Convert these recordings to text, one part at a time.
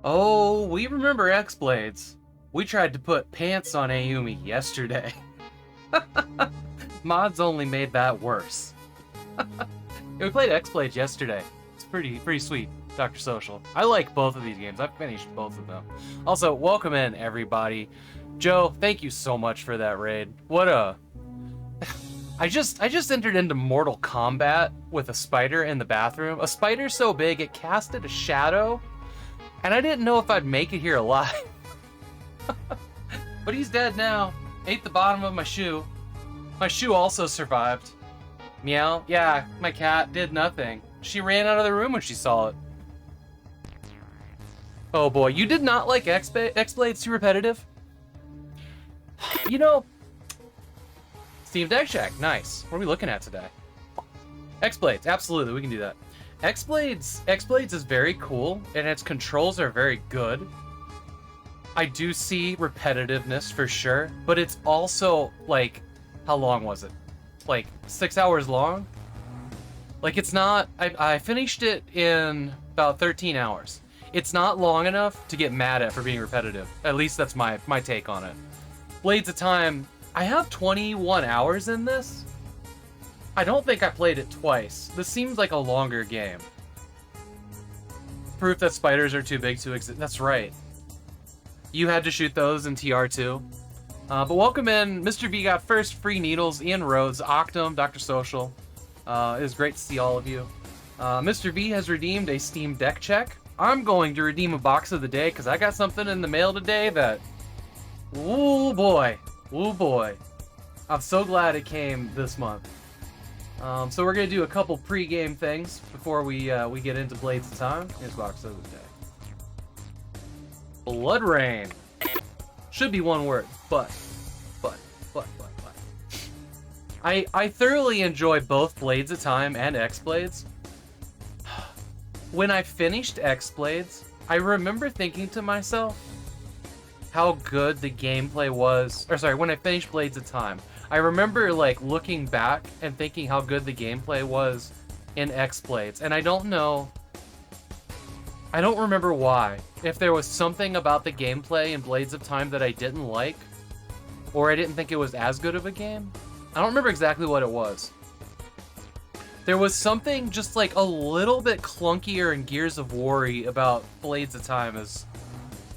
Oh, we remember X-Blades. We tried to put pants on Ayumi yesterday. Mods only made that worse. Yeah, we played X-Blades yesterday. It's pretty sweet, Dr. Social. I like both of these games. I've finished both of them. Also, welcome in, everybody. Joe, thank you so much for that raid. What a... I just entered into Mortal Kombat with a spider in the bathroom. A spider so big it casted a shadow, and I didn't know if I'd make it here alive. But he's dead now. Ate the bottom of my shoe. My shoe also survived. Meow. Yeah, my cat did nothing. She ran out of the room when she saw it. Oh boy, you did not like X-Blades too repetitive? You know, Steam Deck Check, nice. What are we looking at today? X-Blades, absolutely, we can do that. X-Blades is very cool, and its controls are very good. I do see repetitiveness for sure, but it's also, like, how long was it? Like, 6 hours long? Like, it's not... I finished it in about 13 hours. It's not long enough to get mad at for being repetitive. At least that's my take on it. Blades of Time... I have 21 hours in this. I don't think I played it twice. This seems like a longer game. Proof that spiders are too big to exist. That's right. You had to shoot those in TR2. But welcome in. Mr. V got first, Free Needles, Ian Rhodes, Octum, Dr. Social. It was great to see all of you. Mr. V has redeemed a Steam Deck Check. I'm going to redeem a box of the day because I got something in the mail today that... Ooh boy. Ooh boy. I'm so glad it came this month. So we're going to do a couple pre-game things before we get into Blades of Time. Here's box of the day. Blood Rain. Should be one word, but. I thoroughly enjoy both Blades of Time and X-Blades. When I finished X-Blades, I remember thinking to myself how good the gameplay was. Or sorry, when I finished Blades of Time, I remember like looking back and thinking how good the gameplay was in X-Blades. And I don't remember why. If there was something about the gameplay in Blades of Time that I didn't like, or I didn't think it was as good of a game. I don't remember exactly what it was. There was something just like a little bit clunkier in Gears of War about Blades of Time as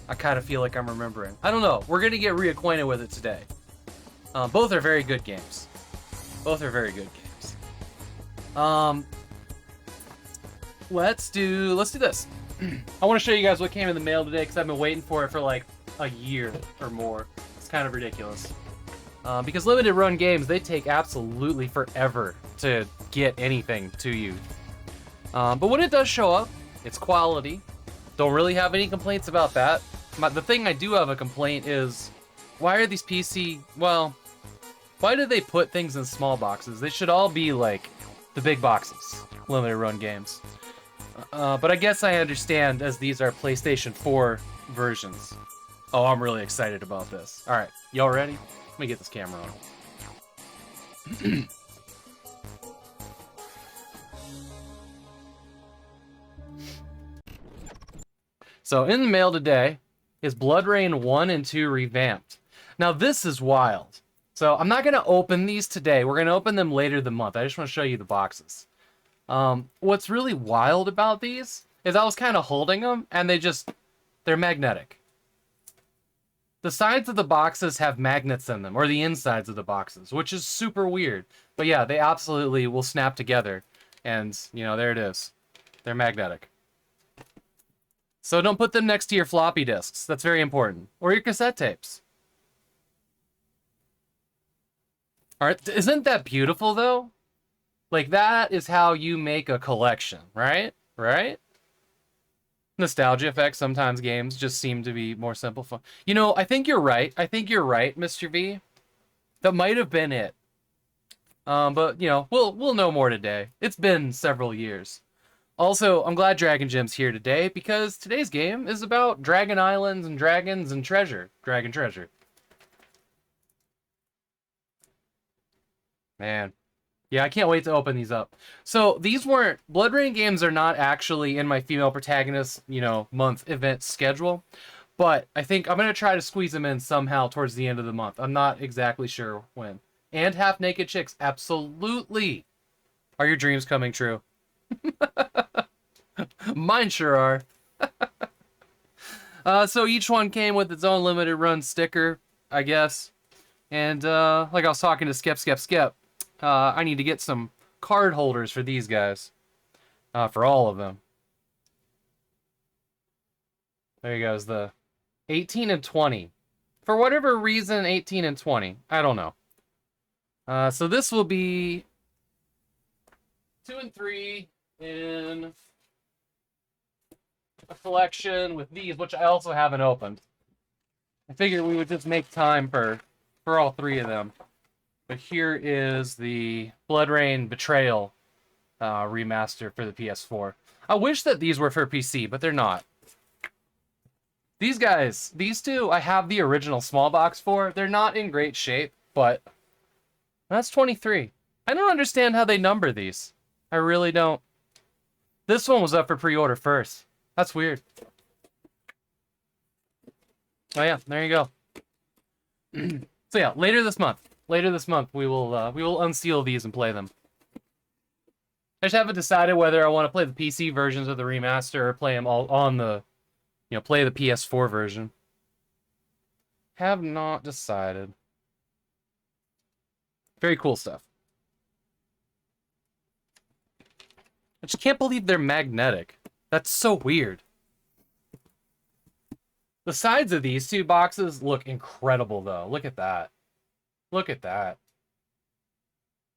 I kind of feel like I'm remembering. I don't know. We're going to get reacquainted with it today. Both are very good games. Both are very good games. Let's do this. I want to show you guys what came in the mail today because I've been waiting for it for like a year or more. It's kind of ridiculous. Because limited run games, they take absolutely forever to get anything to you. But when it does show up, it's quality. Don't really have any complaints about that. The thing I do have a complaint is, why are these why do they put things in small boxes? They should all be like the big boxes, limited run games. But I guess I understand as these are PlayStation 4 versions. Oh, I'm really excited about this. All right, y'all ready? Let me get this camera on. So in the mail today is Blood Rain 1 and 2 revamped. Now this is wild. So I'm not going to open these today. We're going to open them later the month. I just want to show you the boxes. What's really wild about these is I was kind of holding them and they're magnetic. The sides of the boxes have magnets in them, or the insides of the boxes, which is super weird. But yeah, they absolutely will snap together. And, you know, there it is. They're magnetic. So don't put them next to your floppy disks. That's very important. Or your cassette tapes. Alright, isn't that beautiful, though? Like, that is how you make a collection, right? Right? Nostalgia effects. Sometimes games just seem to be more simple. Fun. You know, I think you're right. Mr. V. That might have been it. But, you know, we'll know more today. It's been several years. Also, I'm glad Dragon Gem's here today, because today's game is about Dragon Islands and dragons and treasure. Dragon treasure. Man. Yeah, I can't wait to open these up. So these weren't... Blood Rain games are not actually in my female protagonist, month event schedule. But I think I'm going to try to squeeze them in somehow towards the end of the month. I'm not exactly sure when. And half-naked chicks. Absolutely. Are your dreams coming true? Mine sure are. So each one came with its own limited run sticker, I guess. And like I was talking to Skep, I need to get some card holders for these guys. For all of them. There you go, the 18 and 20. For whatever reason, 18 and 20. I don't know. So this will be 2 and 3 in a collection with these, which I also haven't opened. I figured we would just make time for all three of them. But here is the Blood Rain Betrayal remaster for the PS4. I wish that these were for PC, but they're not. These guys, these two, I have the original small box for. They're not in great shape, but that's 23. I don't understand how they number these. I really don't. This one was up for pre-order first. That's weird. Oh yeah, there you go. So yeah, later this month we will unseal these and play them. I just haven't decided whether I want to play the PC versions of the remaster or play them all on the, play the PS4 version. Have not decided. Very cool stuff. I just can't believe they're magnetic. That's so weird. The sides of these two boxes look incredible, though. Look at that. Look at that.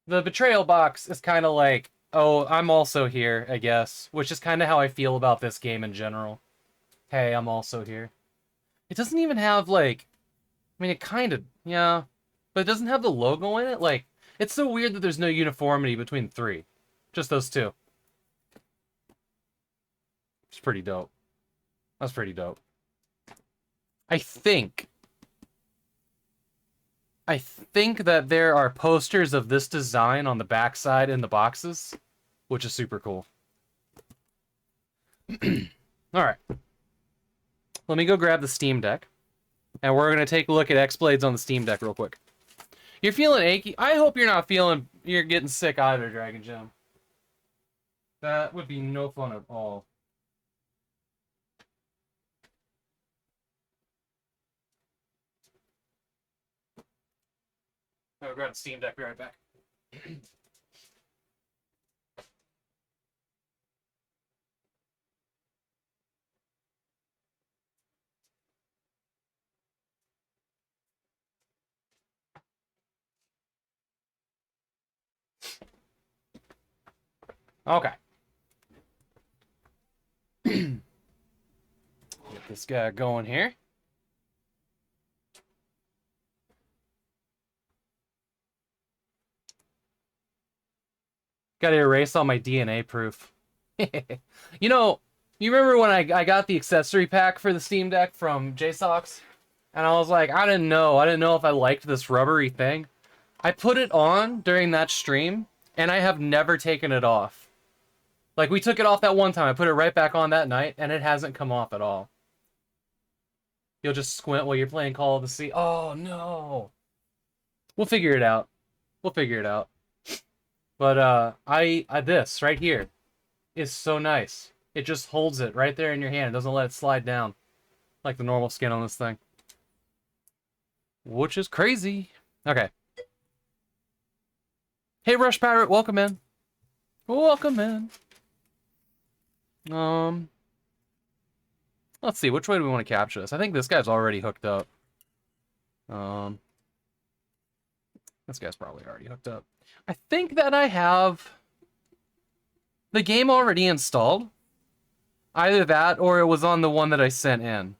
The Betrayal box is kind of like, oh, I'm also here, I guess. Which is kind of how I feel about this game in general. Hey, I'm also here. It doesn't even have, like... I mean, it kind of... Yeah. But it doesn't have the logo in it. Like, it's so weird that there's no uniformity between three. Just those two. It's pretty dope. That's pretty dope. I think that there are posters of this design on the backside in the boxes, which is super cool. Alright. Let me go grab the Steam Deck, and we're going to take a look at X-Blades on the Steam Deck real quick. You're feeling achy? I hope you're not feeling you're getting sick either, Dragon Gem. That would be no fun at all. I'll grab the Steam Deck, be right back. Okay. Get this guy going here. Gotta erase all my DNA proof. You remember when I got the accessory pack for the Steam Deck from JSOX? And I was like, I didn't know if I liked this rubbery thing. I put it on during that stream, and I have never taken it off. Like, we took it off that one time. I put it right back on that night, and it hasn't come off at all. You'll just squint while you're playing Call of the Sea. Oh, no. We'll figure it out. We'll figure it out. But, this right here is so nice. It just holds it right there in your hand. It doesn't let it slide down like the normal skin on this thing. Which is crazy. Okay. Hey, Rush Pirate, welcome in. Welcome in. Let's see, which way do we want to capture this? I think this guy's already hooked up. This guy's probably already hooked up. I think that I have the game already installed. Either that, or it was on the one that I sent in.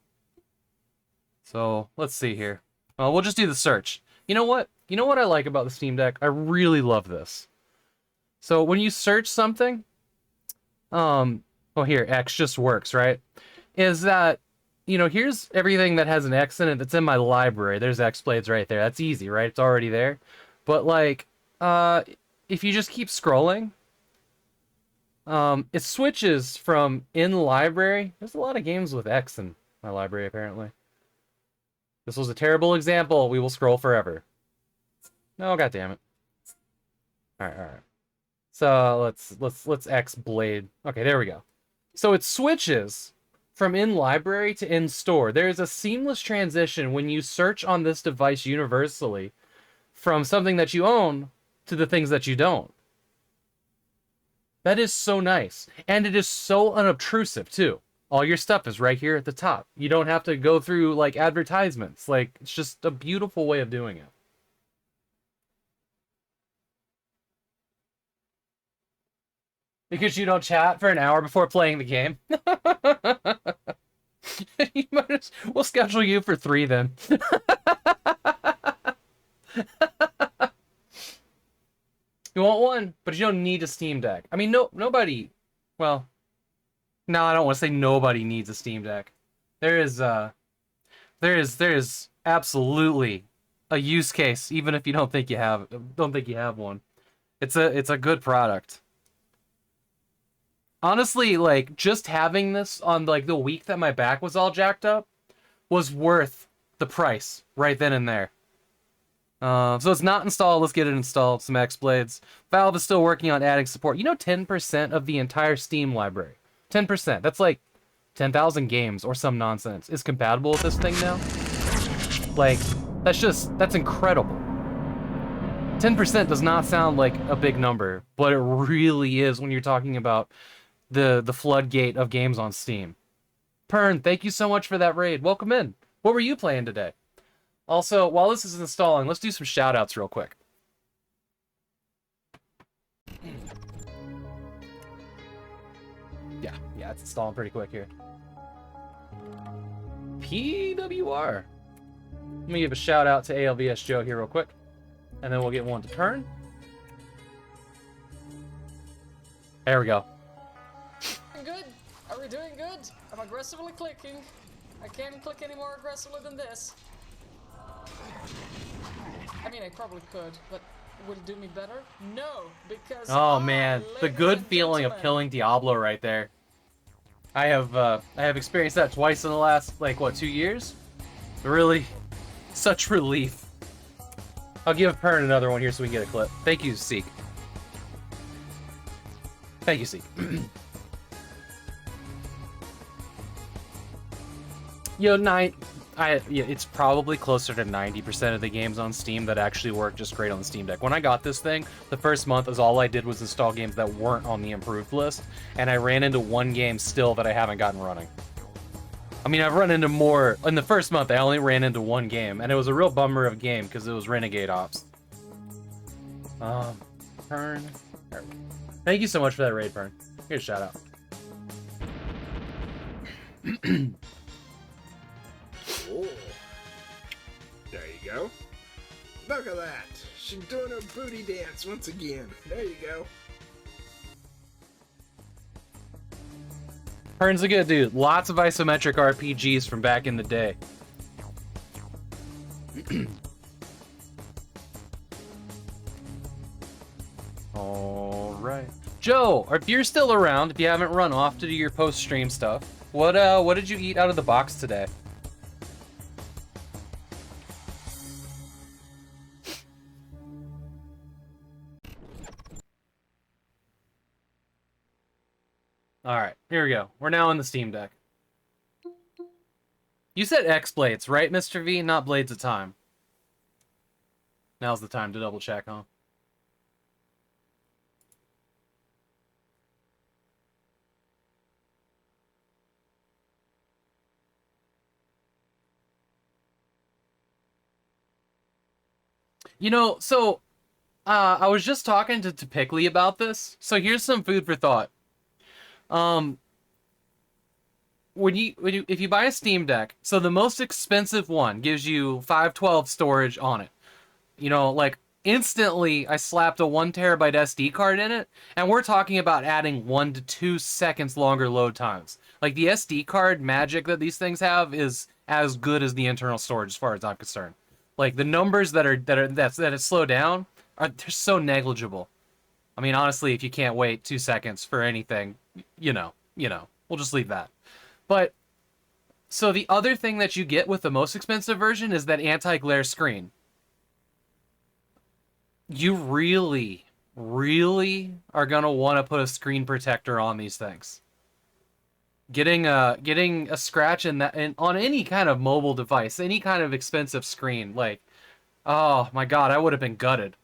So, let's see here. We'll just do the search. You know what? You know what I like about the Steam Deck? I really love this. So, when you search something... well, here, X just works, right? Is that, here's everything that has an X in it that's in my library. There's X-Blades right there. That's easy, right? It's already there. But, like, if you just keep scrolling, it switches from in library. There's a lot of games with X in my library, apparently. This was a terrible example. We will scroll forever. No, god damn it. Alright, alright. So let's X blade. Okay, there we go. So it switches from in library to in store. There is a seamless transition when you search on this device universally from something that you own to the things that you don't. That is so nice. And it is so unobtrusive, too. All your stuff is right here at the top. You don't have to go through, like, advertisements. Like, it's just a beautiful way of doing it. Because you don't chat for an hour before playing the game. We'll schedule you for 3 then. You want one, but you don't need a Steam Deck. I mean, nobody. Well, no, I don't want to say nobody needs a Steam Deck. There is absolutely a use case, even if you don't think you have one. It's a good product. Honestly, like, just having this on, like, the week that my back was all jacked up was worth the price right then and there. So it's not installed. Let's get it installed. Some X-Blades. Valve is still working on adding support. 10% of the entire Steam library. 10%. That's like 10,000 games or some nonsense is compatible with this thing now. Like, that's incredible. 10% does not sound like a big number, but it really is when you're talking about the floodgate of games on Steam. Pern, thank you so much for that raid. Welcome in. What were you playing today? Also, while this is installing, let's do some shout-outs real quick. Yeah, it's installing pretty quick here. PWR. Let me give a shout-out to ALVS Joe here real quick. And then we'll get one to Pern. There we go. Good. Are we doing good? I'm aggressively clicking. I can't click any more aggressively than this. I mean, I probably could, but would it do me better? No, because oh man, the good feeling of killing Diablo right there. I have experienced that twice in the last, like, what, 2 years? Really, such relief. I'll give Pern another one here so we can get a clip. Thank you, Seek. Thank you, Seek. It's probably closer to 90% of the games on Steam that actually work just great on the Steam Deck. When I got this thing, the first month all I did was install games that weren't on the improved list, and I ran into one game still that I haven't gotten running. I mean, I've run into more. In the first month, I only ran into one game, and it was a real bummer of a game because it was Renegade Ops. Pern. Thank you so much for that raid, Pern. Here's a shout out. Oh, there you go. Look at that. She's doing her booty dance once again. There you go. Pern's a good dude. Lots of isometric RPGs from back in the day. Alright. Joe, if you're still around, if you haven't run off to do your post-stream stuff, what did you eat out of the box today? Alright, here we go. We're now on the Steam Deck. You said X-Blades, right, Mr. V? Not Blades of Time. Now's the time to double check, huh? I was just talking to Pickley about this. So here's some food for thought. If you buy a Steam Deck, so the most expensive one gives you 512 storage on it. Like instantly I slapped a 1 terabyte SD card in it, and we're talking about adding 1 to 2 seconds longer load times. Like the SD card magic that these things have is as good as the internal storage as far as I'm concerned. Like the numbers that slow down they're so negligible. I mean, honestly, if you can't wait 2 seconds for anything, we'll just leave that. But, so the other thing that you get with the most expensive version is that anti-glare screen. You really, really are going to want to put a screen protector on these things. Getting a scratch on any kind of mobile device, any kind of expensive screen, like, oh my god, I would have been gutted.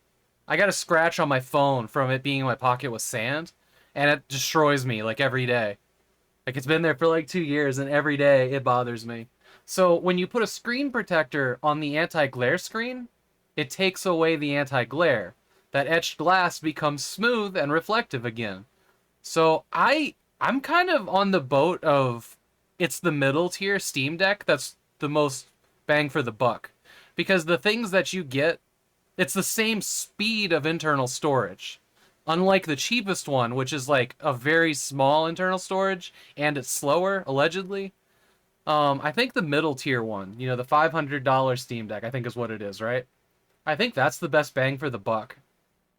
I got a scratch on my phone from it being in my pocket with sand, and it destroys me, like, every day. Like, it's been there for, like, 2 years, and every day it bothers me. So, when you put a screen protector on the anti-glare screen, it takes away the anti-glare. That etched glass becomes smooth and reflective again. So, I'm kind of on the boat of it's the middle tier Steam Deck that's the most bang for the buck. Because the things that you get, it's the same speed of internal storage. Unlike the cheapest one, which is like a very small internal storage, and it's slower, allegedly. I think the middle tier one, the $500 Steam Deck, I think is what it is, right? I think that's the best bang for the buck,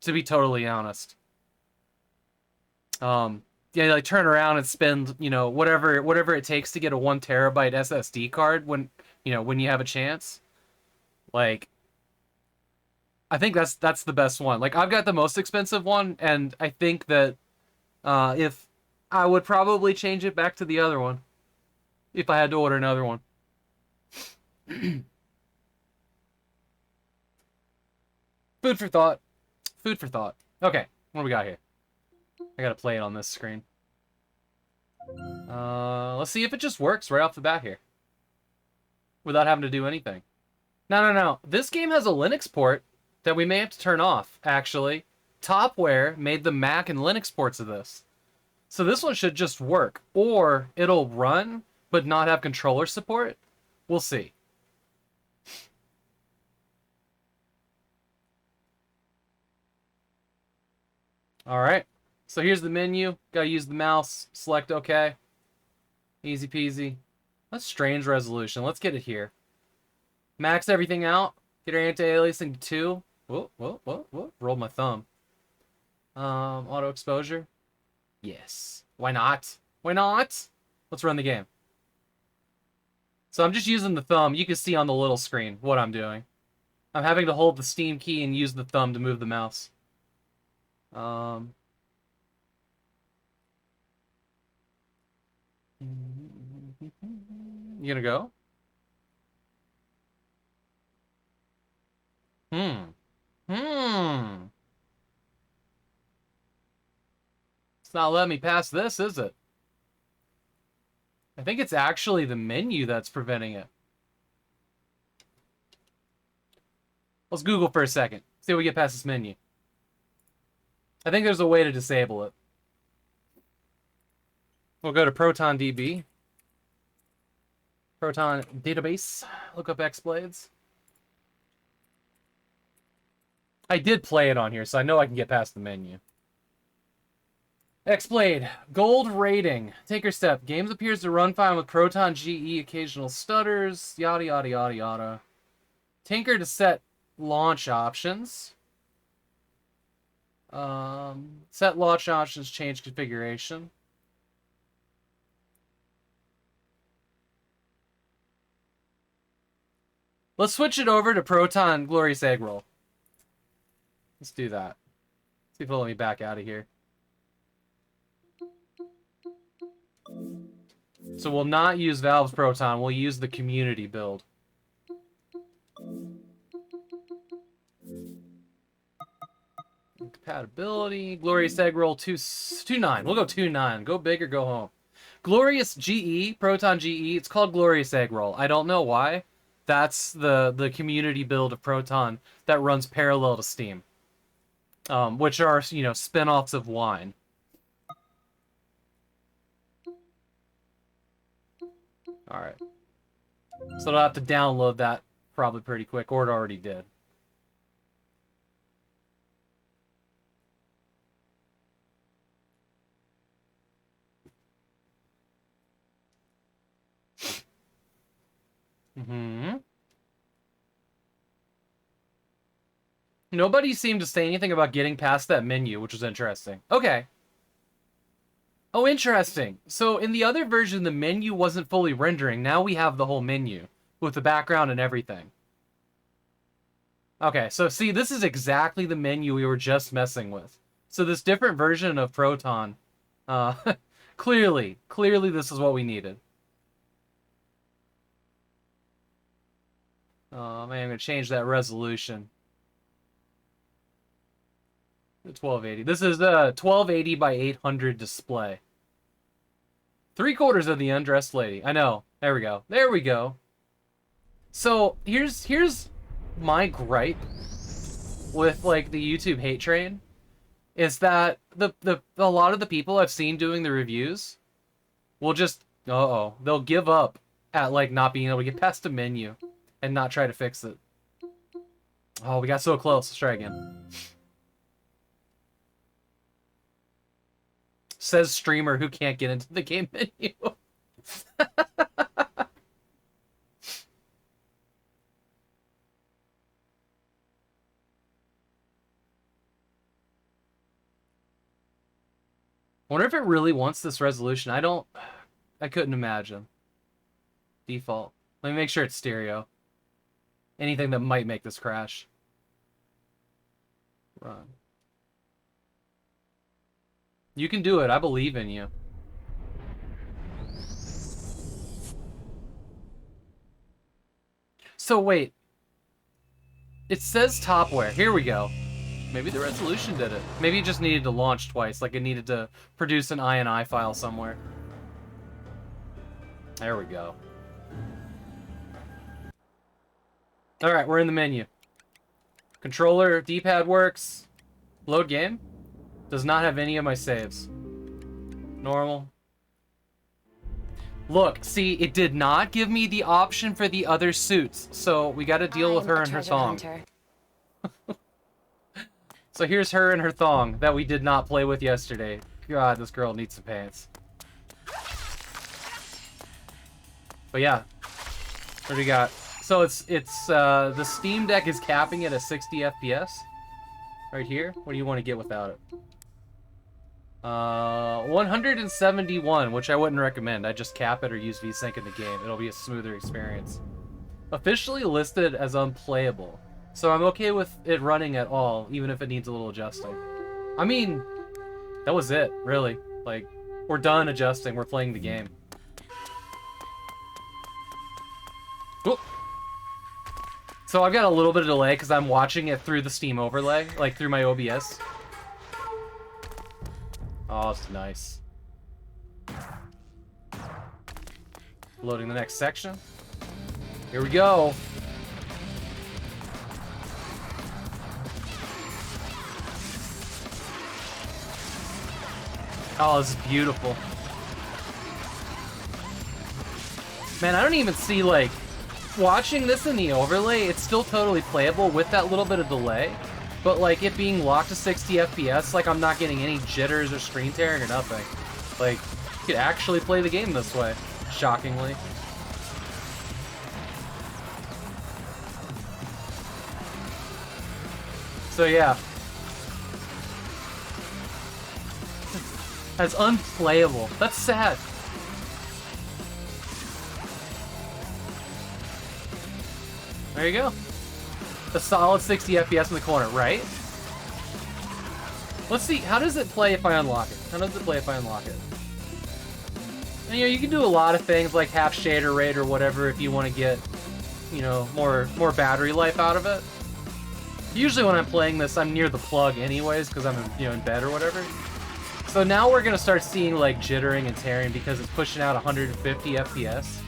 to be totally honest. Yeah, like turn around and spend, whatever it takes to get a 1 terabyte SSD card when you have a chance. Like, I think that's the best one. Like, I've got the most expensive one, and I think that if I would probably change it back to the other one if I had to order another one. Food for thought. Food for thought. Okay, what do we got here? I gotta play it on this screen. Let's see if it just works right off the bat here. Without having to do anything. No. This game has a Linux port that we may have to turn off, actually. Topware made the Mac and Linux ports of this. So this one should just work. Or it'll run, but not have controller support. We'll see. Alright. So here's the menu. Gotta use the mouse. Select OK. Easy peasy. That's strange resolution. Let's get it here. Max everything out. Get our anti-aliasing to 2. Whoa. Rolled my thumb. Auto exposure. Yes. Why not? Why not? Let's run the game. So I'm just using the thumb. You can see on the little screen what I'm doing. I'm having to hold the Steam key and use the thumb to move the mouse. You gonna go? It's not letting me pass this, is it? I think it's actually the menu that's preventing it. Let's Google for a second. See if we get past this menu. I think there's a way to disable it. We'll go to ProtonDB. Proton database. Look up X-Blades. I did play it on here, so I know I can get past the menu. X-Blade. Gold rating. Tinker Step. Games appears to run fine with Proton GE. Occasional stutters. Yada, yada, yada, yada. Tinker to set launch options. Set launch options. Change configuration. Let's switch it over to Proton Glorious Egg Roll. Let's do that. See if it'll let me back out of here. So we'll not use Valve's Proton. We'll use the community build. Compatibility. Glorious Egg Roll 2.9. We'll go 2.9. Go big or go home. Glorious GE. Proton GE. It's called Glorious Egg Roll. I don't know why. That's the community build of Proton that runs parallel to Steam. Which are, spin-offs of Wine. Alright. So I'll have to download that probably pretty quick, or it already did. Nobody seemed to say anything about getting past that menu, which was interesting. Okay. Oh, interesting. So in the other version, the menu wasn't fully rendering. Now we have the whole menu with the background and everything. Okay, so see, this is exactly the menu we were just messing with. So this different version of Proton, clearly this is what we needed. Oh man, I'm gonna change that resolution. 1280. This is the 1280 by 800 display. 3/4 of the undressed lady. I know. There we go. There we go. So here's my gripe with like the YouTube hate train is that a lot of the people I've seen doing the reviews will just they'll give up at like not being able to get past the menu and not try to fix it. Oh, we got so close. Let's try again. Says streamer who can't get into the game menu. Wonder if it really wants this resolution. I couldn't imagine. Default. Let me make sure it's stereo. Anything that might make this crash. Run. You can do it. I believe in you. So wait. It says topware. Here we go. Maybe the resolution did it. Maybe it just needed to launch twice, like it needed to produce an INI file somewhere. There we go. Alright, we're in the menu. Controller, D-pad works. Load game. Does not have any of my saves. Normal. Look, see, it did not give me the option for the other suits, so we gotta deal with her and her thong. So here's her and her thong that we did not play with yesterday. God, this girl needs some pants. But yeah, what do we got? So it's the Steam Deck is capping it at 60 FPS. Right here. What do you want to get without it? 171, which I wouldn't recommend. I just cap it or use VSync in the game. It'll be a smoother experience. Officially listed as unplayable. So I'm okay with it running at all, even if it needs a little adjusting. I mean, that was it, really. Like, we're done adjusting. We're playing the game. Oop. So I've got a little bit of delay because I'm watching it through the Steam overlay, like through my OBS. Oh, it's nice. Loading the next section. Here we go. Oh, this is beautiful. Man, I don't even see, like, watching this in the overlay, it's still totally playable with that little bit of delay. But, like, it being locked to 60 FPS, like, I'm not getting any jitters or screen tearing or nothing. Like, you could actually play the game this way, shockingly. So, yeah. That's unplayable. That's sad. There you go. A solid 60 FPS in the corner, right? Let's see, how does it play if I unlock it? How does it play if I unlock it? And, you know, you can do a lot of things like half shader rate or whatever if you want to get, you know, more battery life out of it. Usually when I'm playing this, I'm near the plug anyways because I'm, you know, in bed or whatever. So now we're gonna start seeing like jittering and tearing because it's pushing out 150 FPS.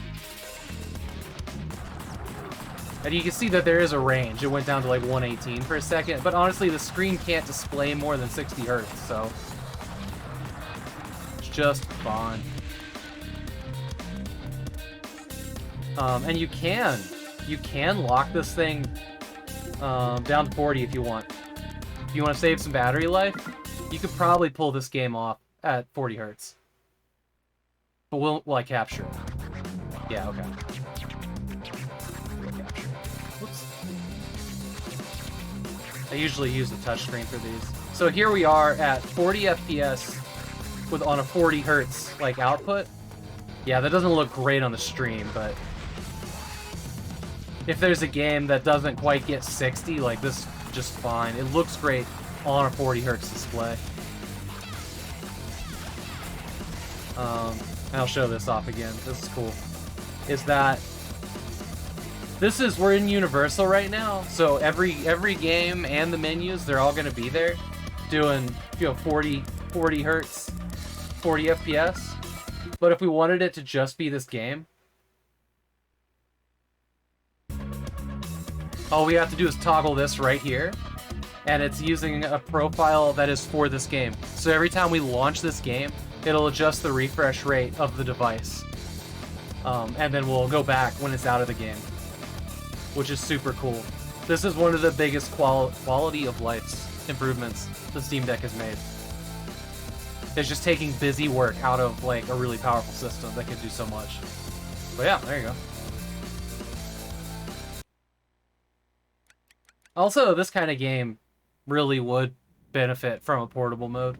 And you can see that there is a range. It went down to like 118 for a second, but honestly the screen can't display more than 60 Hertz, so it's just fine. And you can lock this thing down to 40 if you want. If you want to save some battery life, you could probably pull this game off at 40 Hertz. But will I capture it? Yeah, okay. We'll capture it. Whoops. I usually use the touchscreen for these. So here we are at 40 FPS with on a 40 hertz like output. Yeah, that doesn't look great on the stream, but if there's a game that doesn't quite get 60, like this, just fine. It looks great on a 40 hertz display. And I'll show this off again. This is cool. Is that we're in Universal right now, so every game and the menus, they're all gonna be there, doing 40 hertz, 40 FPS. But if we wanted it to just be this game, all we have to do is toggle this right here, and it's using a profile that is for this game. So every time we launch this game, it'll adjust the refresh rate of the device. And then we'll go back when it's out of the game, which is super cool. This is one of the biggest quality of life improvements the Steam Deck has made. It's just taking busy work out of like a really powerful system that can do so much. But yeah, there you go. Also, this kind of game really would benefit from a portable mode.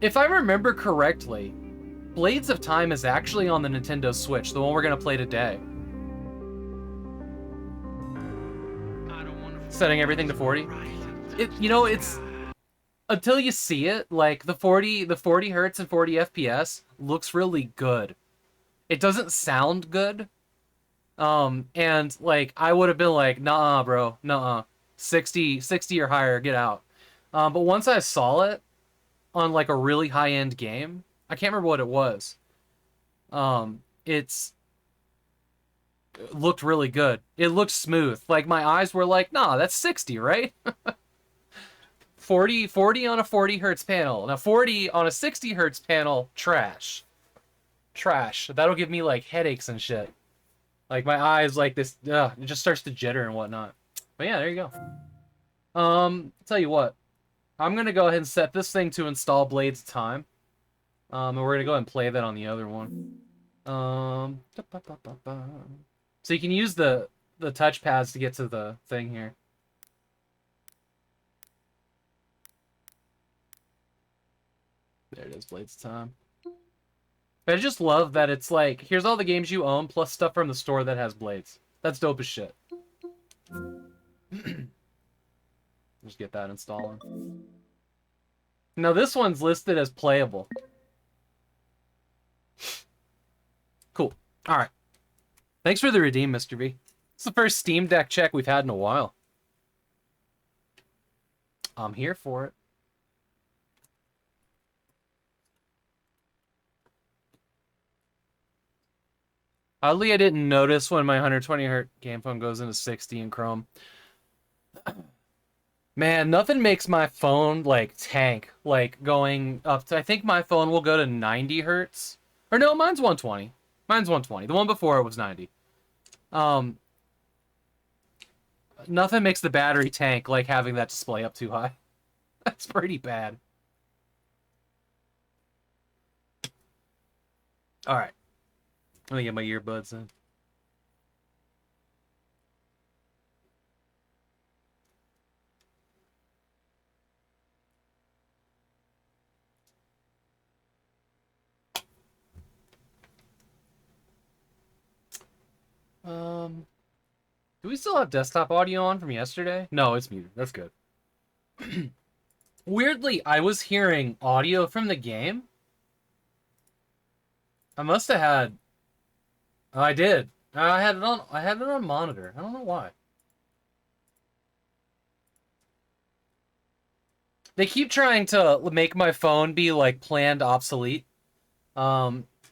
If I remember correctly, Blades of Time is actually on the Nintendo Switch, the one we're gonna play today. Setting everything to 40. It's until you see it, like the 40 hertz and 40 FPS looks really good. It doesn't sound good. And like I would have been like, nah, bro, nah, 60 or higher, get out. But once I saw it on like a really high-end game, I can't remember what it was. It looked really good. It looked smooth. Like my eyes were like, nah, that's 60, right? 40 on a 40 hertz panel. Now 40 on a 60 hertz panel, trash. Trash. That'll give me like headaches and shit. Like my eyes like this, it just starts to jitter and whatnot. But yeah, there you go. Tell you what. I'm gonna go ahead and set this thing to install Blades of Time. And we're gonna go ahead and play that on the other one. So you can use the touchpads to get to the thing here. There it is, Blades of Time. But I just love that it's like, here's all the games you own plus stuff from the store that has blades. That's dope as shit. Just get that installing. Now this one's listed as playable. Cool. Alright. Thanks for the redeem, Mr. V. It's the first Steam Deck check we've had in a while. I'm here for it. Oddly, I didn't notice when my 120Hz game phone goes into 60 in Chrome. Man, nothing makes my phone, like, tank, like, going up to... I think my phone will go to 90 Hz. Or no, mine's 120. Mine's 120. The one before it was 90. Nothing makes the battery tank like having that display up too high. That's pretty bad. Alright. Let me get my earbuds in. Do we still have desktop audio on from yesterday? No, it's muted. That's good. Weirdly, I was hearing audio from the game. I must have had... Oh, I did. I had it on monitor. I don't know why. They keep trying to make my phone be like planned obsolete.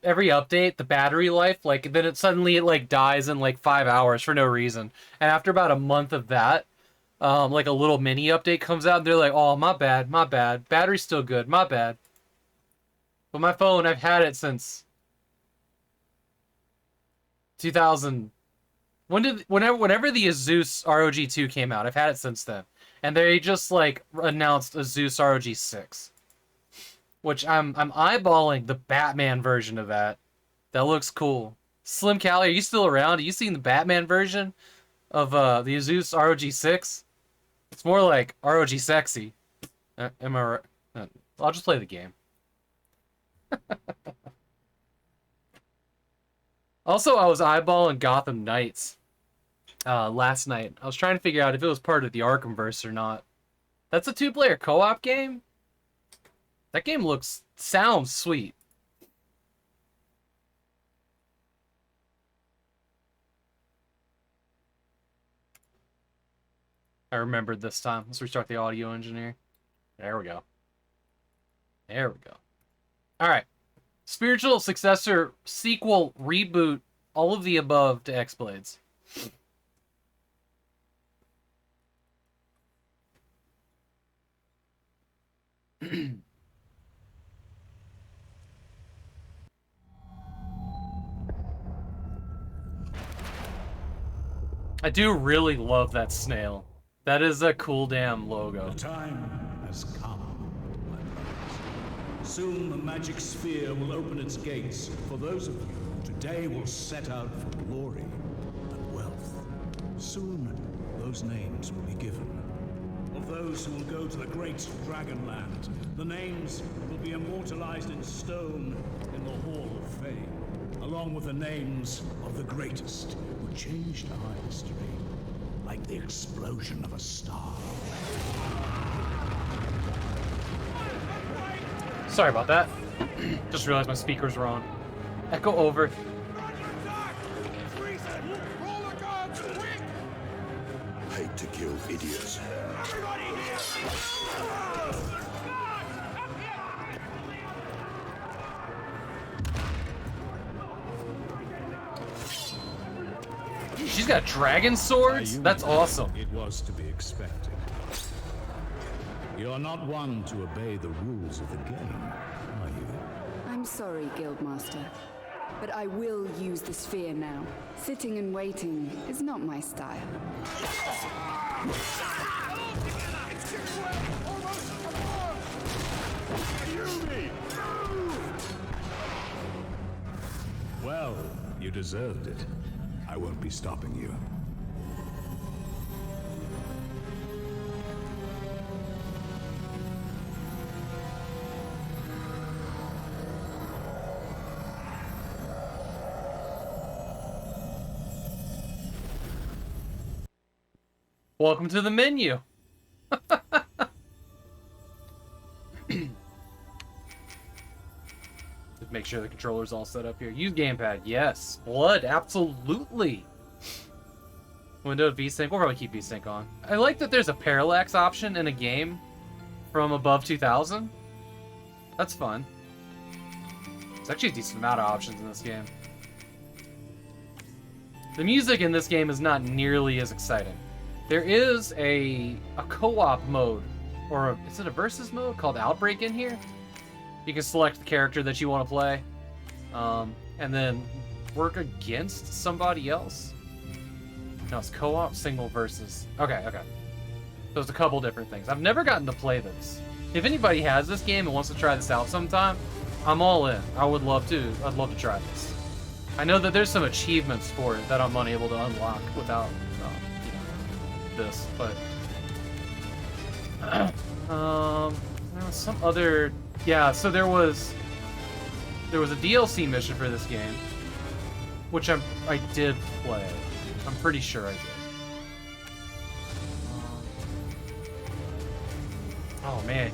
Every update, the battery life, like then it suddenly like dies in like 5 hours for no reason. And after about a month of that, like a little mini update comes out and they're like, "Oh, my bad, my bad. Battery's still good, my bad." But my phone, I've had it since 2000. Whenever the Asus ROG 2 came out, I've had it since then. And they just like announced Asus ROG 6, which I'm eyeballing the Batman version of that. That looks cool. Slim Cali, are you still around? Are you seeing the Batman version of the Asus ROG 6? It's more like ROG sexy. Am I right? I'll just play the game. Also, I was eyeballing Gotham Knights last night. I was trying to figure out if it was part of the Arkhamverse or not. That's a two-player co-op game? That game sounds sweet. I remembered this time. Let's restart the audio engineer. There we go. There we go. Alright. Spiritual successor, sequel, reboot, all of the above to X-Blades. I do really love that snail. That is a cool damn logo. The time has come, my brothers. Soon the magic sphere will open its gates for those of you who today will set out for glory and wealth. Soon those names will be given. Of those who will go to the great Dragonland, the names will be immortalized in stone in the Hall of Fame, along with the names of the greatest who changed our history, like the explosion of a star. Sorry about that. Just realized my speakers were on. Echo over. Hate to kill idiots. She's got dragon swords? That's awesome. It was to be expected. You're not one to obey the rules of the game, are you? I'm sorry, Guildmaster, but I will use the sphere now. Sitting and waiting is not my style. Well, you deserved it. I won't be stopping you. Welcome to the menu. Just make sure the controller's all set up here. Use gamepad. Yes. Blood. Absolutely. Window VSync. We'll probably keep VSync on. I like that there's a parallax option in a game from above 2000. That's fun. There's actually a decent amount of options in this game. The music in this game is not nearly as exciting. There is a co-op mode, or is it a versus mode called Outbreak in here? You can select the character that you want to play, and then work against somebody else. No, it's co-op, single versus. Okay. So there's a couple different things. I've never gotten to play this. If anybody has this game and wants to try this out sometime, I'm all in. I would love to. I'd love to try this. I know that there's some achievements for it that I'm unable to unlock without this, but there was some other, so there was a DLC mission for this game, which I did play. I'm pretty sure I did. Oh man,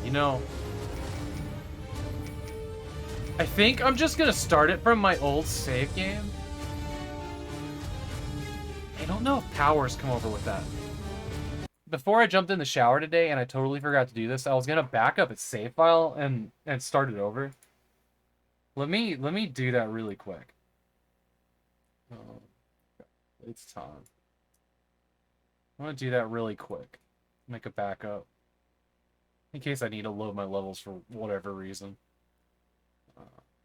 I think I'm just gonna start it from my old save game. I don't know if powers come over with that. Before I jumped in the shower today, and I totally forgot to do this, I was gonna back up its save file and start it over. Let me do that really quick. Oh, it's time. I'm gonna do that really quick. Make a backup. In case I need to load my levels for whatever reason.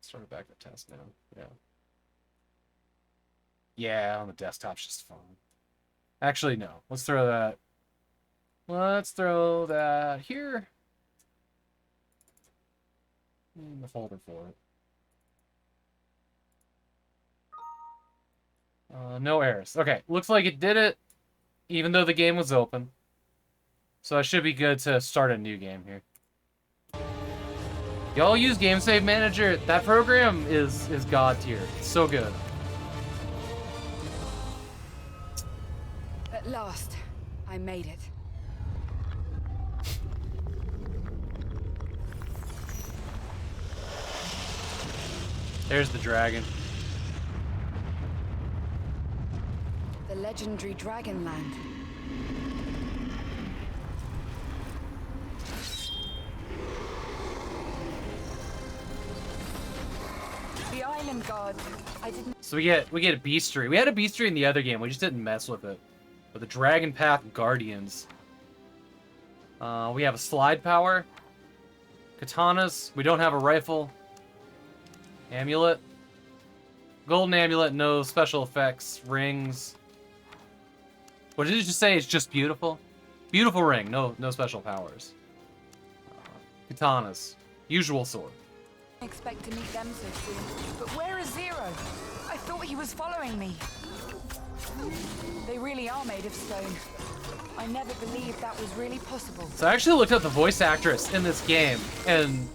Start a backup test now. Yeah, on the desktop's just fine. Actually, no. Let's throw that here. In the folder for it. No errors. Okay, looks like it did it, even though the game was open. So I should be good to start a new game here. Y'all use Game Save Manager? That program is god tier. It's so good. At last, I made it. There's the dragon. The legendary Dragonland. The island guard. I didn't. So we get a beastery. We had a beastery in the other game. We just didn't mess with it. But the Dragon Path Guardians. We have a slide power. Katanas. We don't have a rifle. Amulet. Golden amulet. No special effects. Rings. What did you just say? It's just beautiful. Beautiful ring. No special powers. Katanas. Usual sword. Expect to meet them so soon. But where is Zero? I thought he was following me. They really are made of stone. I never believed that was really possible. So I actually looked up the voice actress in this game, and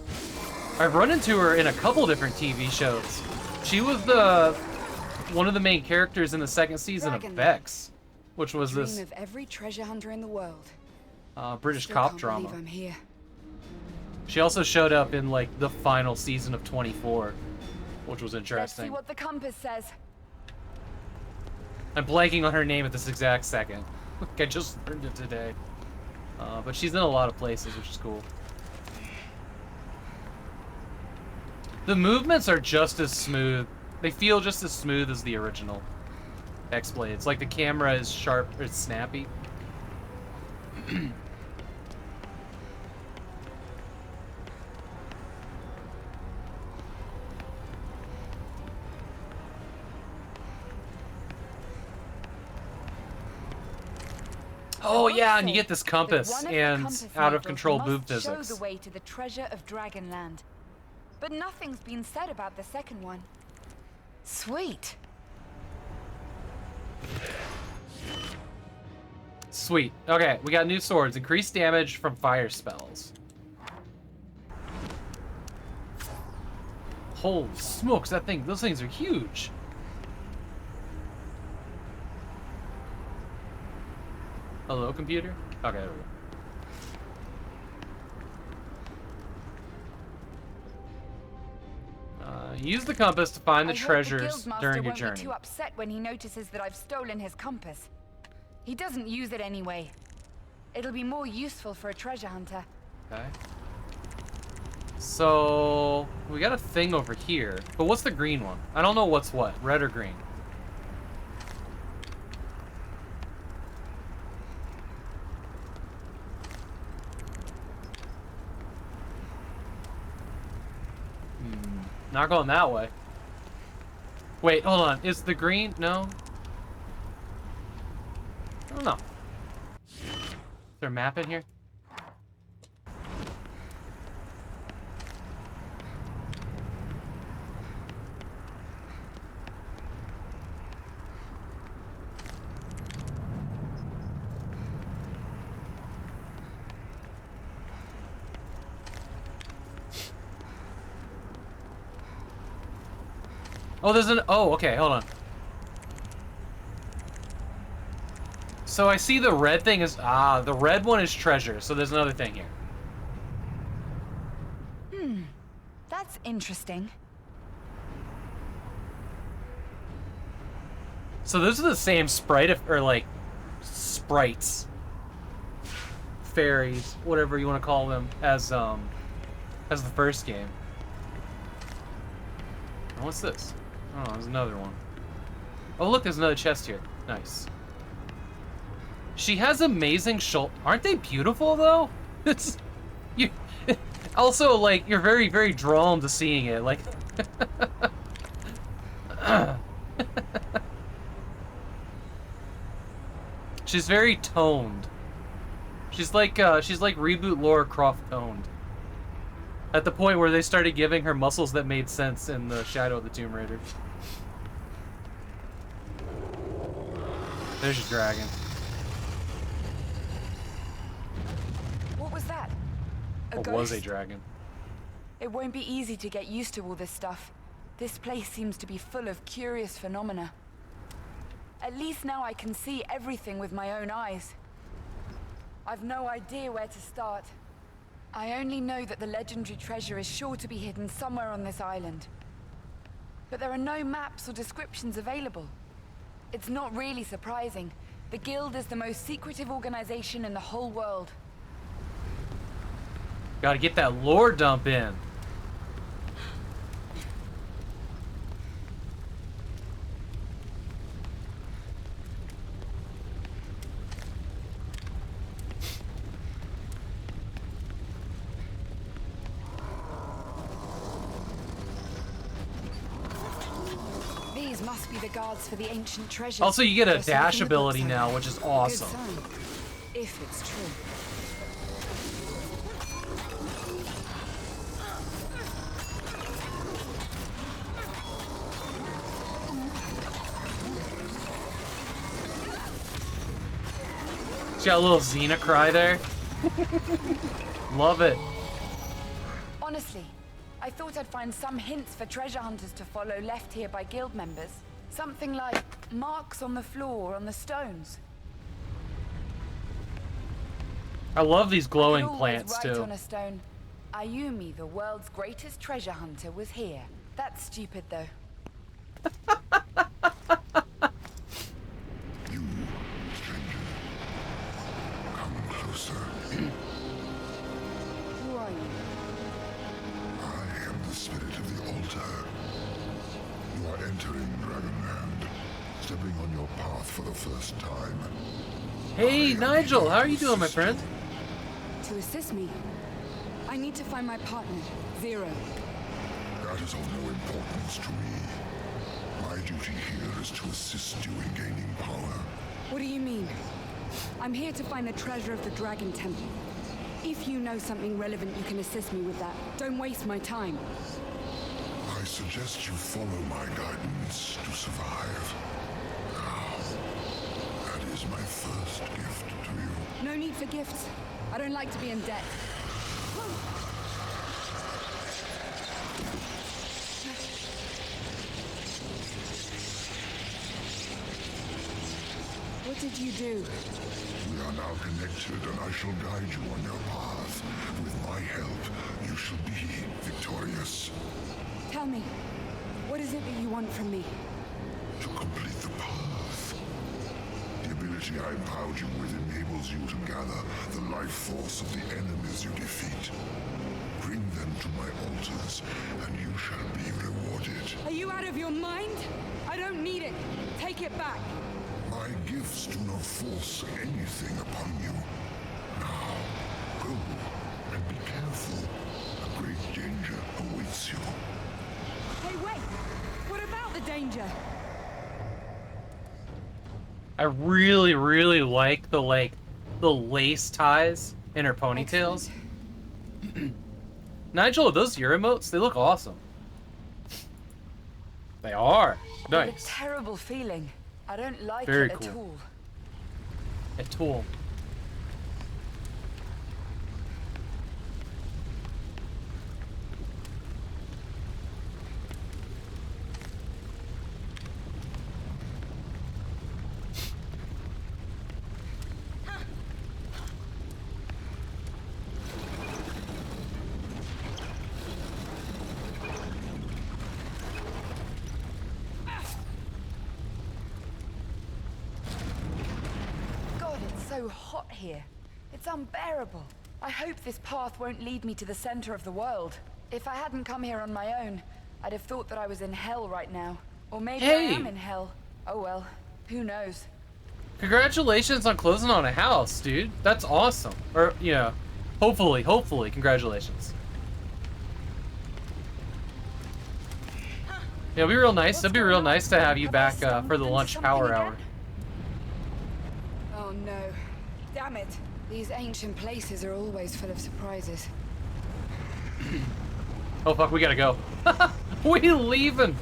I've run into her in a couple different TV shows. She was one of the main characters in the second season of Vex, which was Dream this of every treasure hunter in the world. British Still cop can't drama. believe I'm here. She also showed up in like the final season of 24, which was Let's see interesting. what the compass says. I'm blanking on her name at this exact second. I just learned it today. But she's in a lot of places, which is cool. The movements are just as smooth. They feel just as smooth as the original X-Blades. Like the camera is sharp, it's snappy. Oh yeah, and you get this compass and out of control boob show physics. the way to the treasure of Dragonland. But nothing's been said about the second one. Sweet. Sweet. Okay, we got new swords. Increased damage from fire spells. Holy smokes, those things are huge. Hello, computer? Okay, there we go. Use the compass to find the treasures during your journey. Won't be too upset when he notices that I've stolen his compass. He doesn't use it anyway. It'll be more useful for a treasure hunter. Okay. So we got a thing over here, but what's the green one? I don't know what's what, red or green. Not going that way. Wait, hold on. Is the green? No. I don't know. Is there a map in here? Oh, there's an... Oh, okay, hold on. So I see the red thing is... Ah, the red one is treasure, so there's another thing here. That's interesting. So those are the same sprite, or like, sprites. Fairies, whatever you want to call them, as the first game. Oh, what's this? Oh, there's another one. Oh, look, there's another chest here. Nice. She has amazing shoulder. Aren't they beautiful, though? It's... You... Also, like, you're very, very drawn to seeing it. Like... She's very toned. She's like reboot Lara Croft toned. At the point where they started giving her muscles that made sense in the Shadow of the Tomb Raider. There's your dragon. A Or was a ghost? dragon. It won't be easy to get used to all this stuff. This place seems to be full of curious phenomena. At least now I can see everything with my own eyes. I've no idea where to start. I only know that the legendary treasure is sure to be hidden somewhere on this island. But there are no maps or descriptions available. It's not really surprising. The Guild is the most secretive organization in the whole world. Gotta get that lore dump in. These must be the guards for the ancient treasures. Also, you get a Just looking dash at the ability books now, on it. which is Good awesome. sign, if it's true. She's got a little Xena cry there. Love it. Honestly, I thought I'd find some hints for treasure hunters to follow left here by guild members. Something like marks on the floor or on the stones. I love these glowing I could always plants write too. on a stone, Ayumi, the world's greatest treasure hunter, was here. That's stupid though. You, stranger. Come closer. Who are you? I am the spirit of the altar. You are entering Dragonland, stepping on your path for the first time. Hey, Nigel, how are you doing, my friend? To assist me, I need to find my partner, Zero. That is of no importance to me. My duty here is to assist you in gaining power. What do you mean? I'm here to find the treasure of the Dragon Temple. If you know something relevant, you can assist me with that. Don't waste my time. I suggest you follow my guidance to survive. Now, that is my first gift to you. No need for gifts. I don't like to be in debt. What did you do? We are now connected, and I shall guide you on your path. With my help, you shall be victorious. Tell me, what is it that you want from me? To complete the path. The ability I empowered you with enables you to gather the life force of the enemies you defeat. Bring them to my altars, and you shall be rewarded. Are you out of your mind? I don't need it. Take it back. My gifts do not force anything upon you. Now, go and be careful. A great danger awaits you. Hey, wait! What about the danger? I really, really like the lace ties in her ponytails. Nigel, are those your emotes? They look awesome. They are. What a Nice. terrible feeling. I don't like Very it at cool. all. A tool. God, it's so hot here. It's unbearable. I hope this path won't lead me to the center of the world. If I hadn't come here on my own, I'd have thought that I was in hell right now. Or maybe I Hey! am in hell. Oh well, who knows? Congratulations on closing on a house, dude. That's awesome. Or, you know, hopefully, congratulations. Yeah, it'll be real nice. It'll be real nice to have you back for the lunch power hour. Oh no. Damn it. These ancient places are always full of surprises. Oh fuck, we gotta go. We leaving.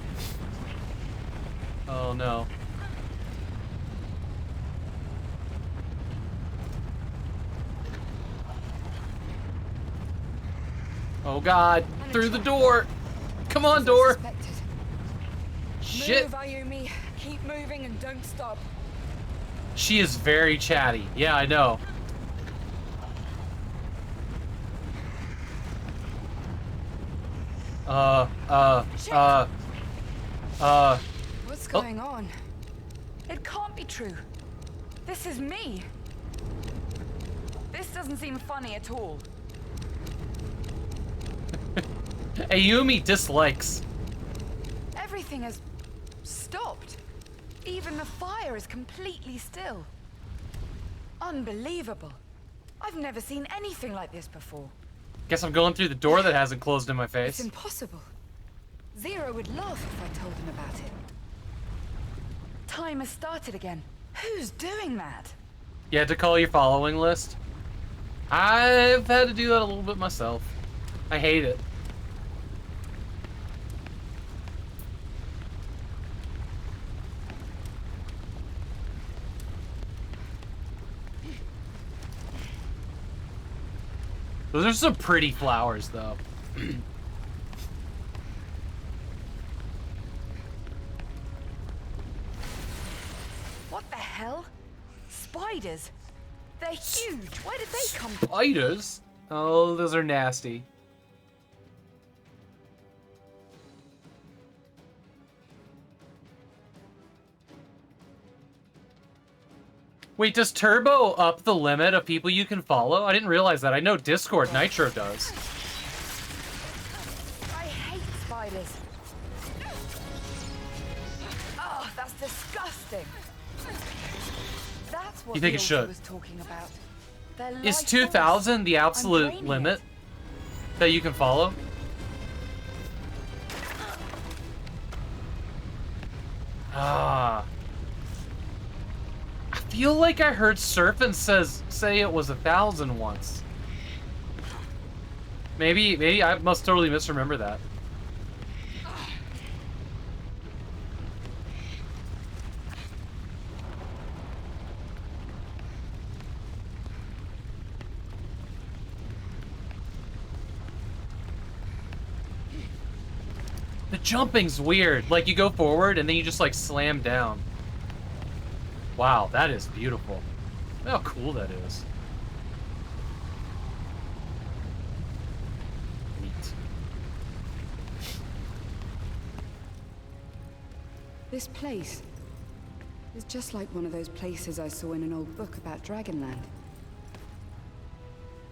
Oh no. Oh god, through the door. Come on, door. Shit. Move, Ayumi. Keep moving and don't stop. She is very chatty. Yeah, I know. What's going on? It can't be true. This is me. This doesn't seem funny at all. Ayumi dislikes. Everything has stopped. Even the fire is completely still. Unbelievable. I've never seen anything like this before. Guess I'm going through the door that hasn't closed in my It's face. impossible. Zero would laugh if I told him about it. Time has started again. Who's doing that? You had to call your following list? I've had to do that a little bit myself. I hate it. Those are some pretty flowers, though. What the hell? Spiders? They're huge. Where did they come from? Spiders? Oh, those are nasty. Wait, does Turbo up the limit of people you can follow? I didn't realize that. I know Discord Nitro does. I hate spiders. Oh, that's disgusting. That's what You think it the should? author was talking about. They're Is life 2,000 the force. I'm absolute draining limit it. that you can follow? Ah. I feel like I heard Surfin say it was 1,000 once. Maybe I must totally misremember that. The jumping's weird. Like, you go forward and then you just, like, slam down. Wow, that is beautiful. Look how cool that is. Neat. This place is just like one of those places I saw in an old book about Dragonland.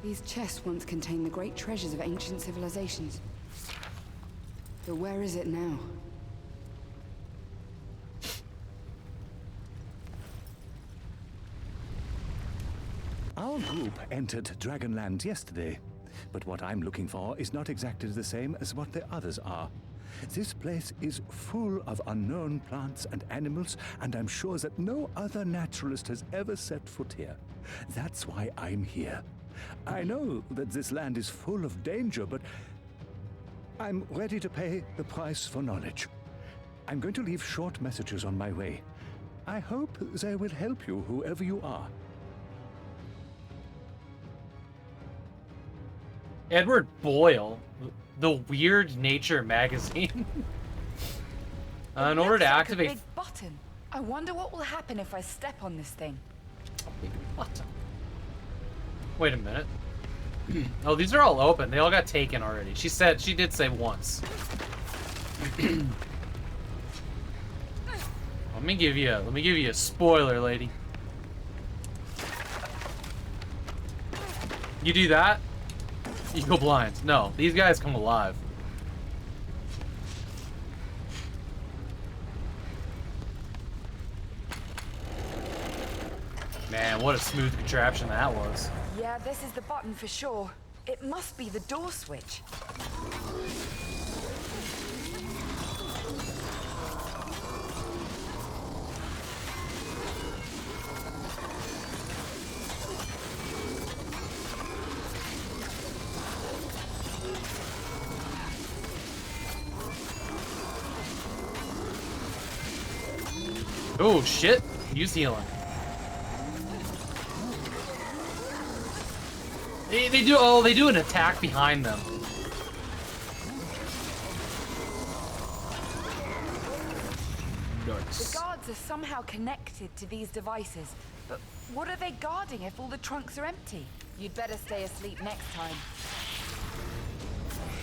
These chests once contained the great treasures of ancient civilizations. But where is it now? Our group entered Dragonland yesterday, but what I'm looking for is not exactly the same as what the others are. This place is full of unknown plants and animals, and I'm sure that no other naturalist has ever set foot here. That's why I'm here. I know that this land is full of danger, but I'm ready to pay the price for knowledge. I'm going to leave short messages on my way. I hope they will help you, whoever you are. Edward Boyle, the Weird Nature magazine. In order to activate... A big button. I wonder what will happen if I step on this thing. Big button. Wait a minute. Oh, these are all open. They all got taken already. She did say once. Let me give you a spoiler, lady. You do that, you go blind. No, these guys come alive. Man, what a smooth contraption that was. Yeah, this is the button for sure. It must be the door switch. Oh shit! Use healing. They do an attack behind them. The guards are somehow connected to these devices, but what are they guarding if all the trunks are empty? You'd better stay asleep next time.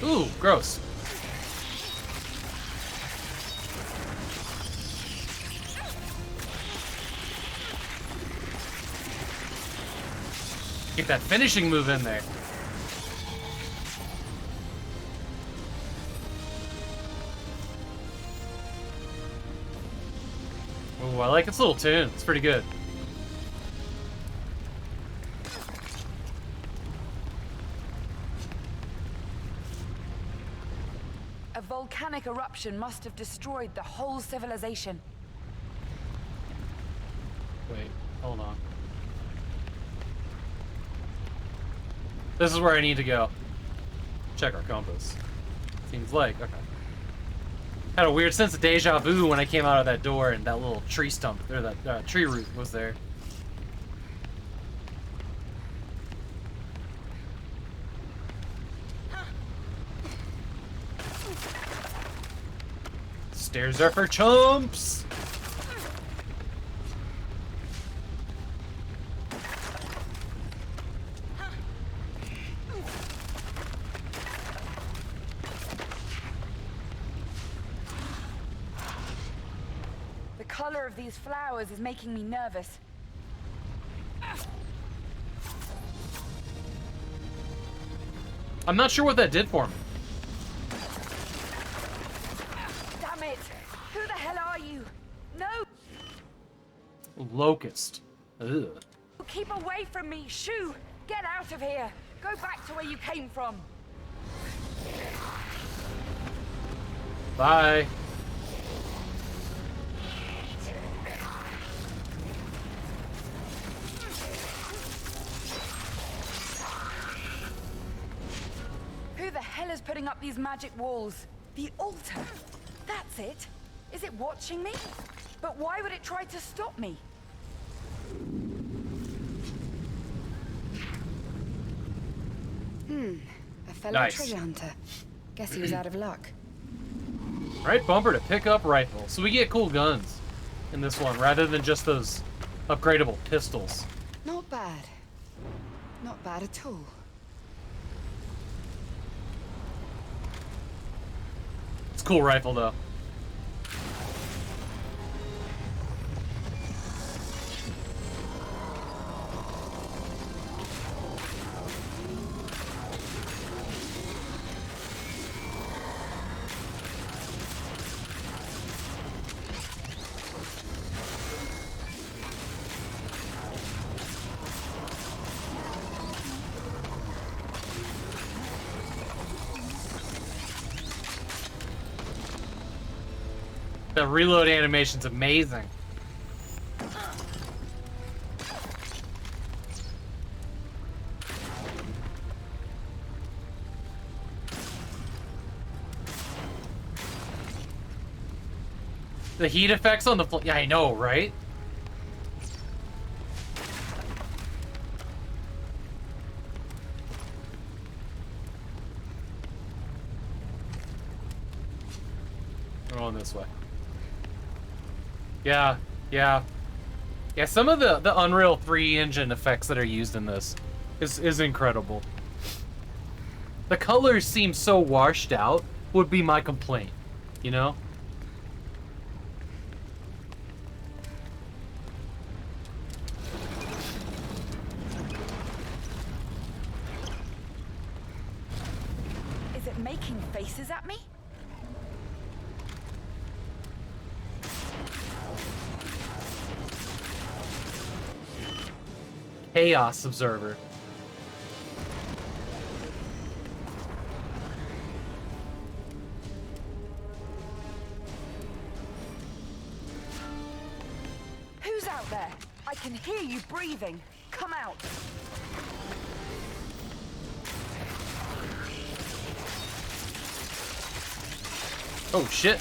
Ooh, gross. Get that finishing move in there. Ooh, I like its little tune. It's pretty good. A volcanic eruption must have destroyed the whole civilization. Wait, hold on. This is where I need to go. Check our compass. Seems like, okay. Had a weird sense of deja vu when I came out of that door and that little tree stump, or that tree root was there. Stairs are for chumps! The color of these flowers is making me nervous. I'm not sure what that did for me. Damn it! Who the hell are you? No! Locust. Ugh. Keep away from me! Shoo! Get out of here! Go back to where you came from! Bye. Who the hell is putting up these magic walls? The altar! That's it! Is it watching me? But why would it try to stop me? A fellow Nice. treasure hunter. Guess he was out of luck. Right bumper to pick up rifle. So we get cool guns in this one rather than just those upgradable pistols. Not bad. Not bad at all. It's a cool rifle though. The reload animation's amazing. The heat effects on the yeah, I know, right? We're going this way. Yeah. Some of the Unreal 3 engine effects that are used in this is incredible. The colors seem so washed out, would be my complaint, you know? Is it making faces at me? Chaos Observer. Who's out there? I can hear you breathing. Come out. Oh shit.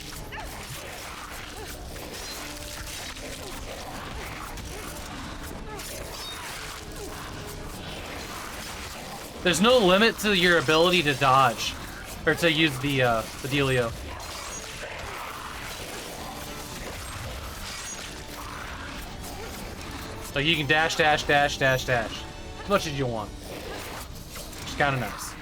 There's no limit to your ability to dodge, or to use the dealio. Like you can dash, dash, dash, dash, dash. As much as you want. Which is kind of nice.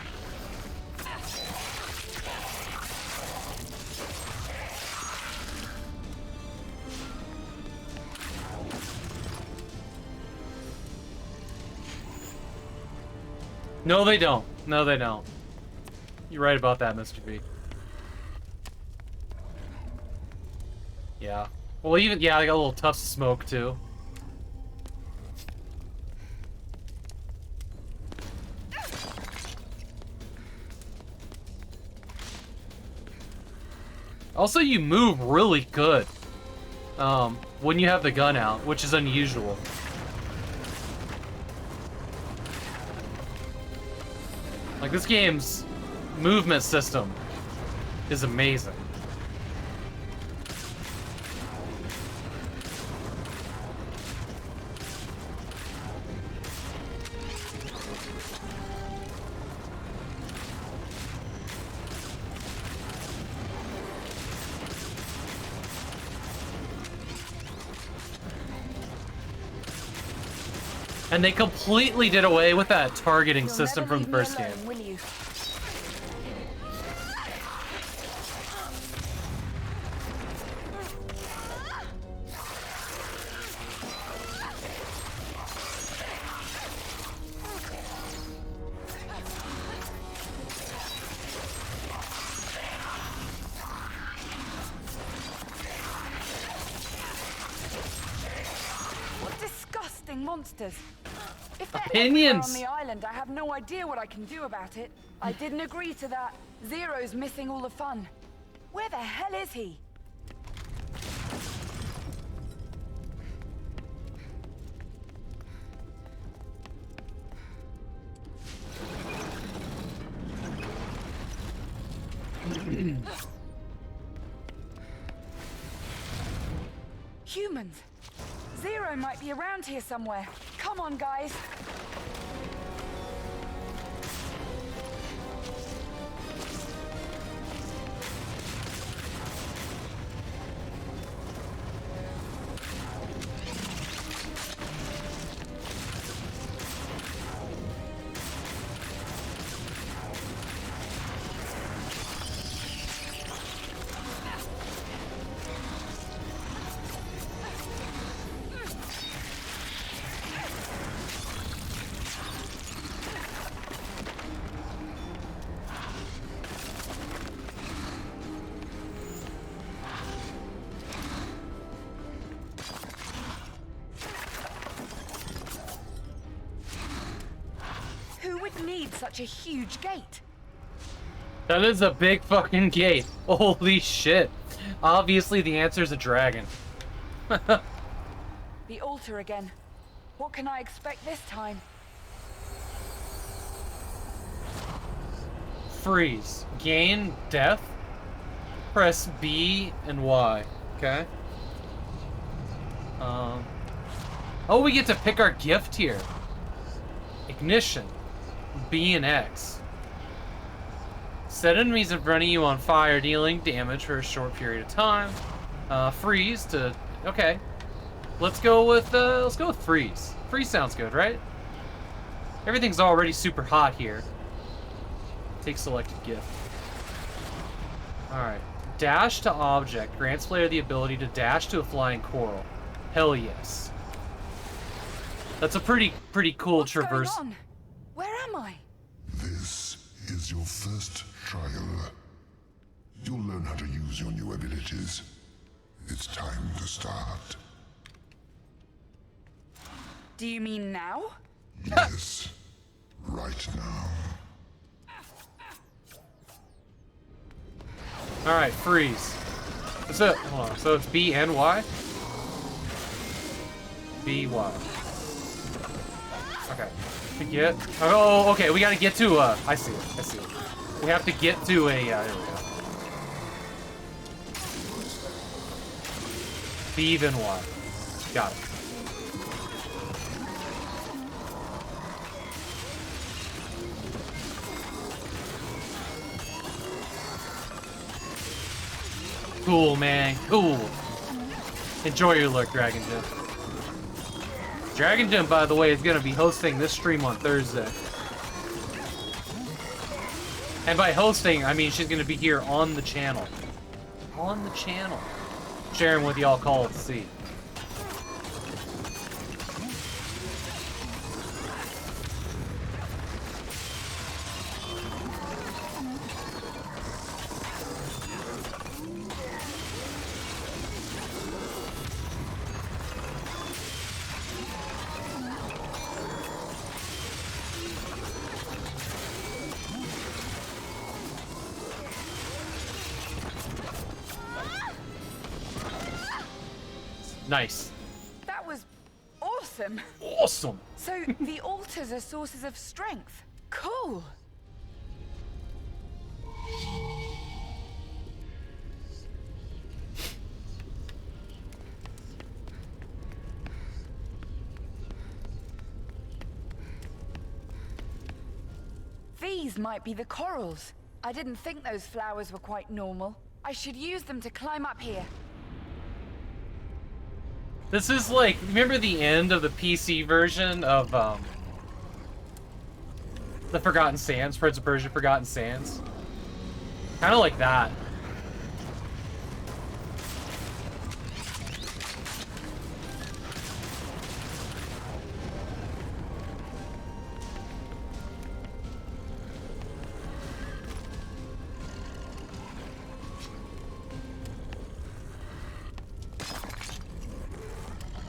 No, they don't. No, they don't. You're right about that, Mr. B. Yeah. Well, even, yeah, I got a little tough smoke, too. Also, you move really good. When you have the gun out, which is unusual. Like, this game's movement system is amazing. And they completely did away with that targeting system from the first game. Will you? What disgusting monsters! If they're everywhere Opinions. on the island, I have no idea what I can do about it. I didn't agree to that. Zero's missing all the fun. Where the hell is he? Humans! Zero might be around here somewhere. Come on, guys. Who would need such a huge gate? That is a big fucking gate. Holy shit. Obviously the answer is a dragon. The altar again. What can I expect this time? Freeze. Gain death. Press B and Y. Okay. Oh, we get to pick our gift here. Ignition. B and X. Set enemies in front of you on fire, dealing damage for a short period of time. Freeze to... Okay. Let's go with freeze. Freeze sounds good, right? Everything's already super hot here. Take selected gift. Alright. Dash to object. Grants player the ability to dash to a flying coral. Hell yes. That's a pretty cool What's traverse. going on? Where am I? This is your first trial. You'll learn how to use your new abilities. It's time to start. Do you mean now? Yes, right now. Alright, freeze. So, hold on. So it's B and Y? B, Y. Okay. To get... Oh, okay. We gotta get to, I see it. I see it. We have to get to a, here we go. B, then Y. Got it. Cool, man. Cool. Enjoy your look, Dragon Jim. Dragon Gem, by the way, is going to be hosting this stream on Thursday. And by hosting, I mean she's going to be here on the channel. On the channel. Sharing with y'all Call of the Sea. Nice. That was awesome. Awesome. So the altars are sources of strength. Cool. These might be the corals. I didn't think those flowers were quite normal. I should use them to climb up here. This is like, remember the end of the PC version of the Forgotten Sands, Prince of Persia Forgotten Sands? Kind of like that.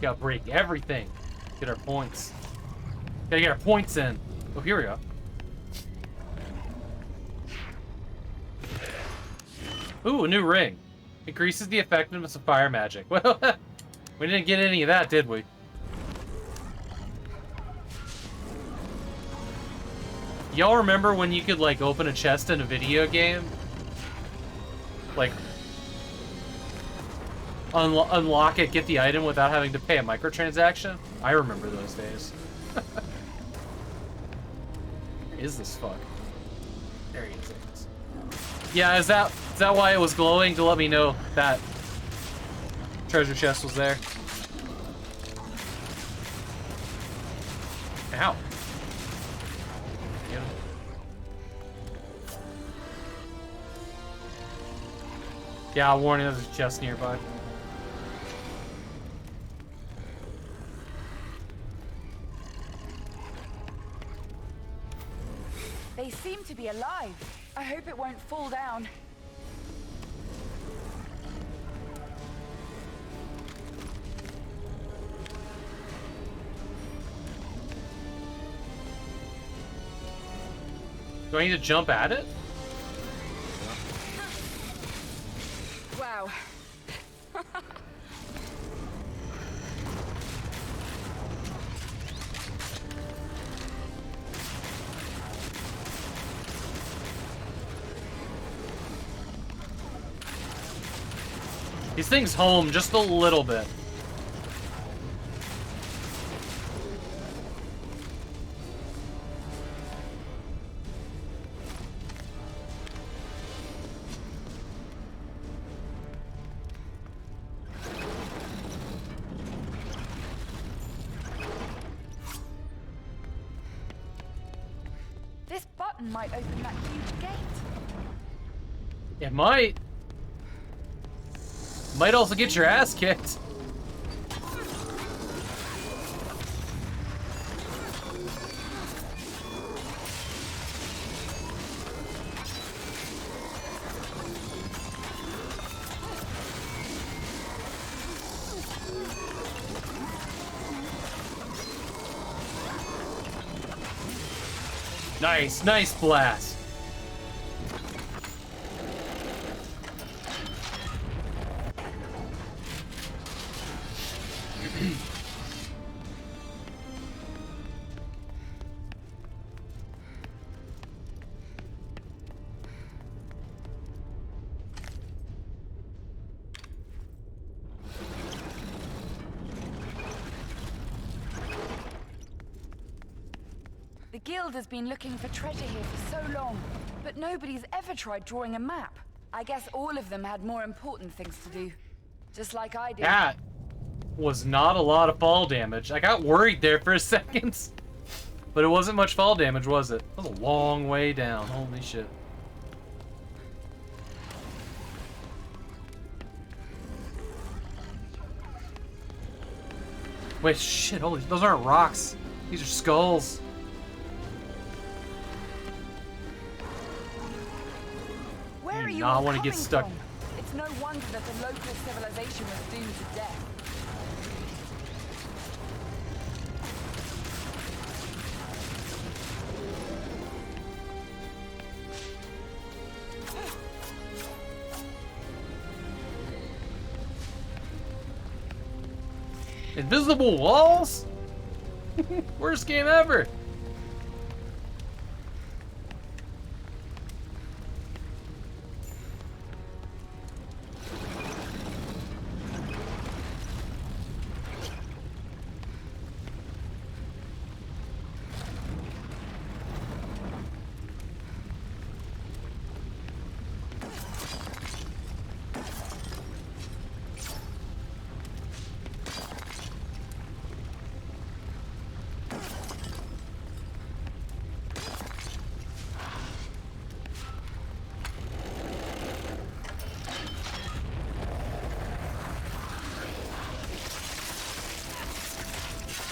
Gotta break everything. Get our points. Gotta get our points in. Oh, here we go. Ooh, a new ring. Increases the effectiveness of fire magic. Well, we didn't get any of that, did we? Y'all remember when you could, like, open a chest in a video game? Like, unlock it, get the item without having to pay a microtransaction? I remember those days. Where is this fuck? There he is. Yeah, is that why it was glowing, to let me know that treasure chest was there? Ow. Get him. Yeah, warning, there's a chest nearby. They seem to be alive. I hope it won't fall down. Do I need to jump at it? Wow. These things home just a little bit. This button might open that huge gate. It might. Might also get your ass kicked. Nice, nice blast. The guild has been looking for treasure here for so long, but nobody's ever tried drawing a map. I guess all of them had more important things to do. Just like I did. Cat. was not a lot of fall damage. I got worried there for a second. But it wasn't much fall damage, was it? That was a long way down. Holy shit. Wait, shit, holy, those aren't rocks. These are skulls. Where are you not all want to get coming stuck. from? It's no wonder that the local civilization was doomed to death. Invisible walls? Worst game ever.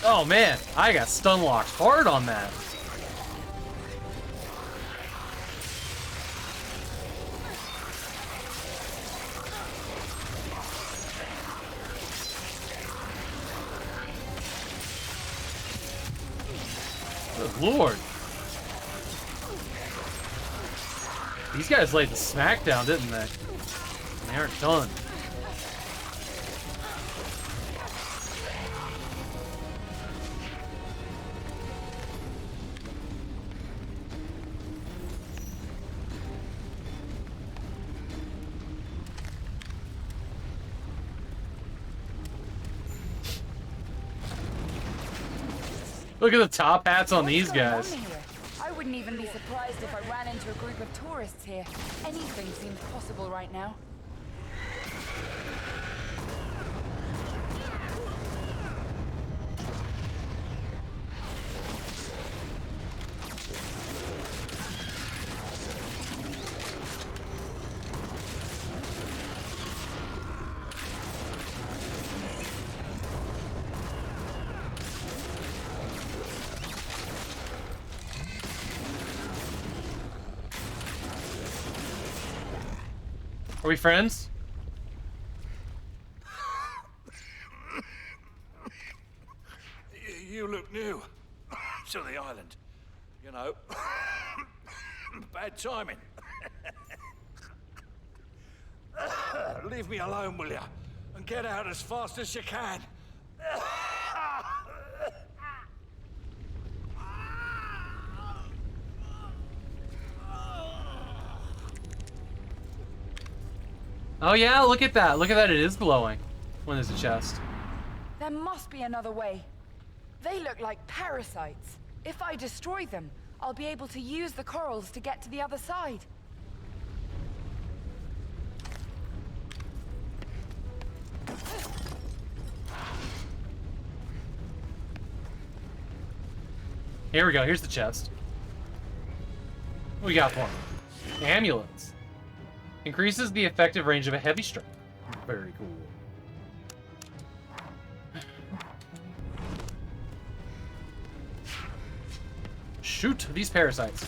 Oh man, I got stun locked hard on that. Good lord. These guys laid the smackdown, didn't they? And they aren't done. Look at the top hats on these guys. I wouldn't even be surprised if I ran into a group of tourists here. Anything seems possible right now. Are we friends? You look new to the island. You know, bad timing. Leave me alone, will ya? And get out as fast as you can. Oh yeah, look at that. Look at that, it is glowing when there's a chest. There must be another way. They look like parasites. If I destroy them, I'll be able to use the corals to get to the other side. Here we go, here's the chest. What we got for him? Amulets. Increases the effective range of a heavy strike. Very cool. Shoot these parasites.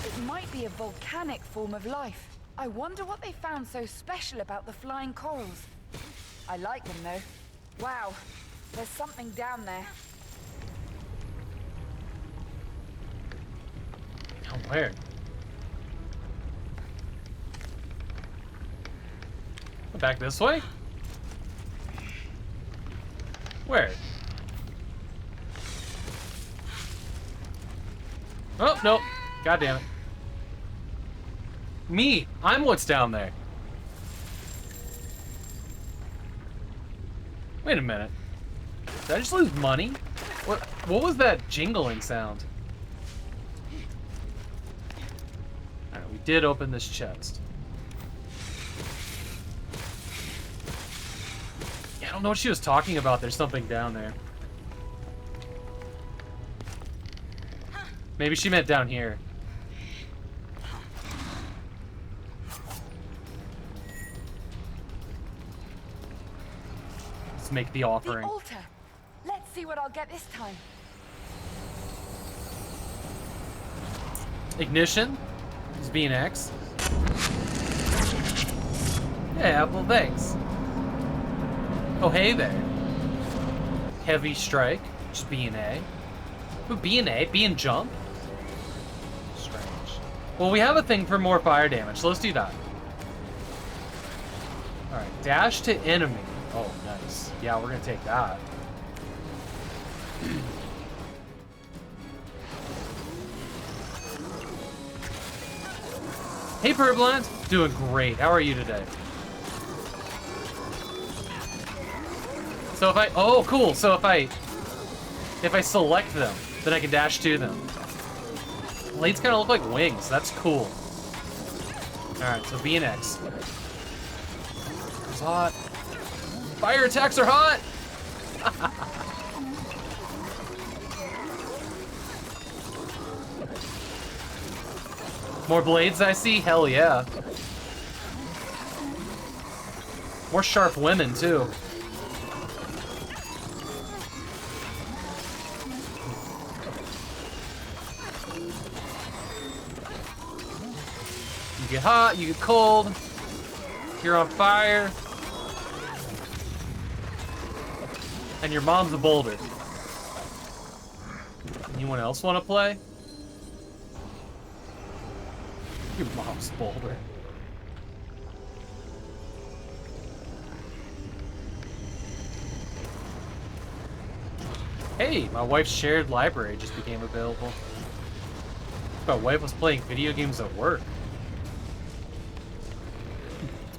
It might be a volcanic form of life. I wonder what they found so special about the flying corals. I like them though. Wow, there's something down there. Oh, where? Back this way? Where? Oh, no. God damn it. Me. I'm what's down there. Wait a minute. Did I just lose money? What was that jingling sound? Alright, we did open this chest. Yeah, don't know what she was talking about. There's something down there. Maybe she meant down here. Let's make the offering. The altar. Let's see what I'll get this time. Ignition. Is being X. Yeah, well, thanks. Oh, hey there. Heavy strike. Just B and A. Ooh, B and A? B and jump? Strange. Well, we have a thing for more fire damage, so let's do that. Alright, dash to enemy. Oh, nice. Yeah, we're gonna take that. Hey, Purblind. Doing great. How are you today? So if I... Oh, cool. So if I select them, then I can dash to them. Blades kind of look like wings. That's cool. Alright, so B and X. It's hot. Fire attacks are hot! More blades I see? Hell yeah. More sharp women, too. You get hot, you get cold. You're on fire. And your mom's a boulder. Anyone else want to play? Your mom's a boulder. Hey, my wife's shared library just became available. My wife was playing video games at work.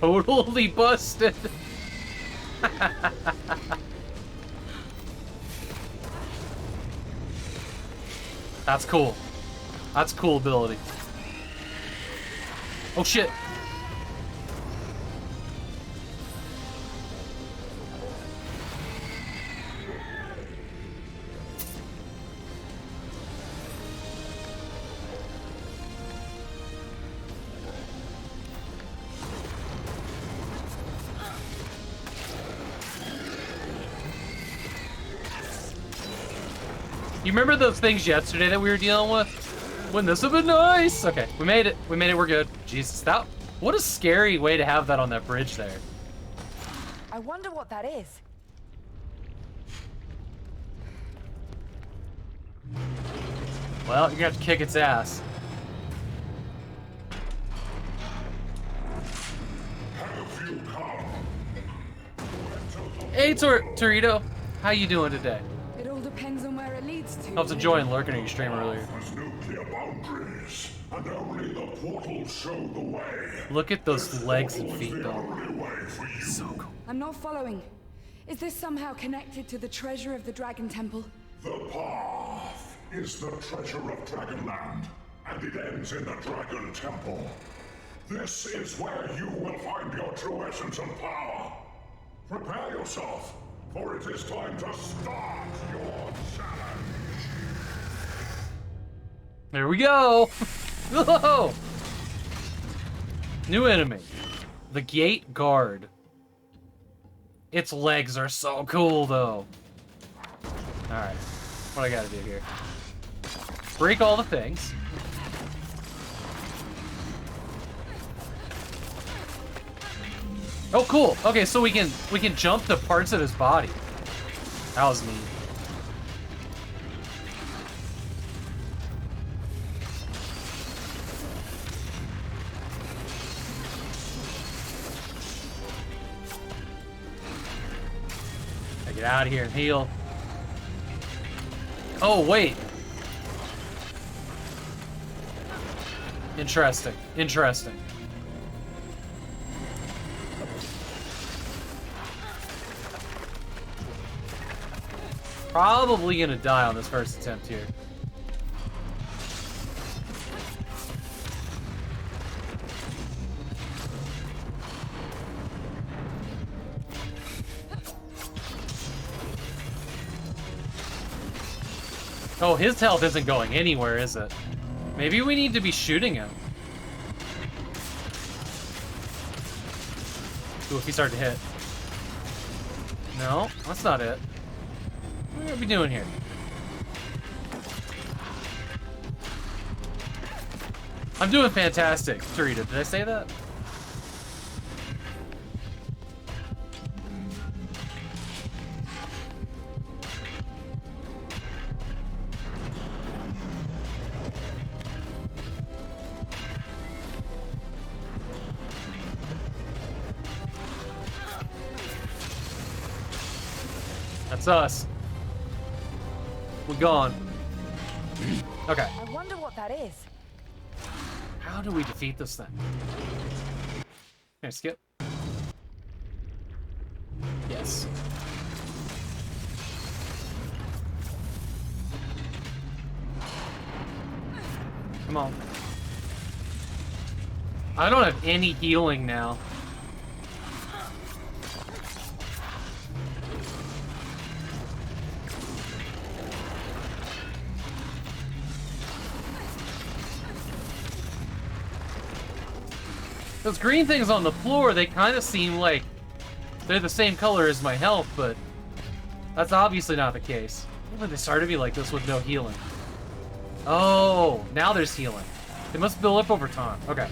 Totally busted. That's cool. That's cool ability. Oh shit. You remember those things yesterday that we were dealing with? Wouldn't this have been nice? Okay, we made it. We made it. We're good. Jesus, that... What a scary way to have that on that bridge there. I wonder what that is. Well, you're gonna have to kick its ass. Hey, Torito. How you doing today? It all depends on where it leads to. I was enjoying lurking at your stream earlier. Nuclear boundaries, and only the portals show the way. Look at those legs and feet, though. Only way for you. So cool. I'm not following. Is this somehow connected to the treasure of the Dragon Temple? The path is the treasure of Dragonland, and it ends in the Dragon Temple. This is where you will find your true essence and power. Prepare yourself, for it is time to start your challenge. There we go. Whoa! New enemy. The Gate Guard. Its legs are so cool, though. Alright. What I gotta do here? Break all the things. Oh, cool. Okay, so we can jump to parts of his body. That was neat. Get out of here and heal. Oh, wait. Interesting. Interesting. Probably gonna die on this first attempt here. Oh, his health isn't going anywhere, is it? Maybe we need to be shooting him. Ooh, if he started to hit. No, that's not it. What are we doing here? I'm doing fantastic, Tarita. Did I say that? That's us. We're gone. Okay. I wonder what that is. How do we defeat this thing? Can I skip? Yes. Come on. I don't have any healing now. Those green things on the floor, they kind of seem like they're the same color as my health, but that's obviously not the case. When they started me like this with no healing. Oh, now there's healing. They must build up over time. Okay.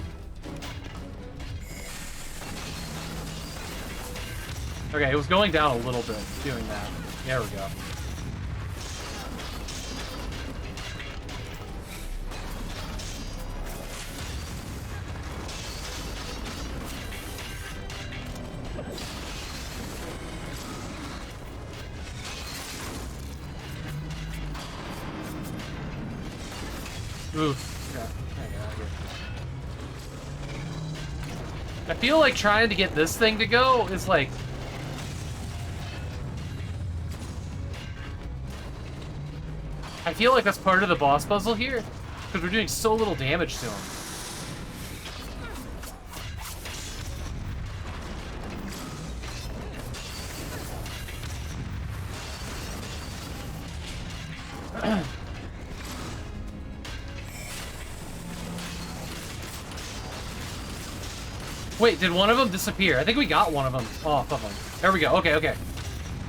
Okay, it was going down a little bit doing that. There we go. Oof. Yeah. I feel like trying to get this thing to go is like... I feel like that's part of the boss puzzle here, because we're doing so little damage to him. Wait, did one of them disappear? I think we got one of them off of them. There we go. Okay, okay.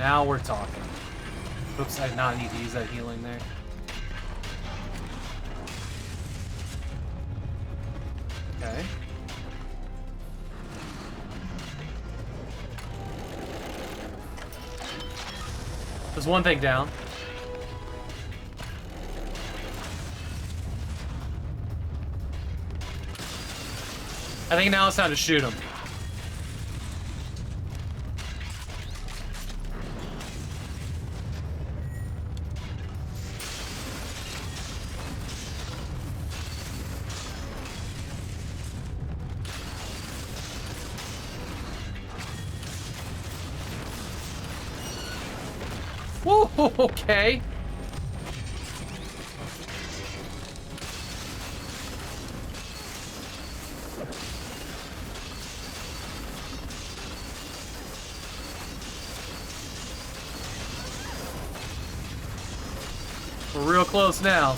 Now we're talking. Oops, I did not need to use that healing there. Okay. There's one thing down. I think now it's time to shoot him. Whoa, okay. We're real close now.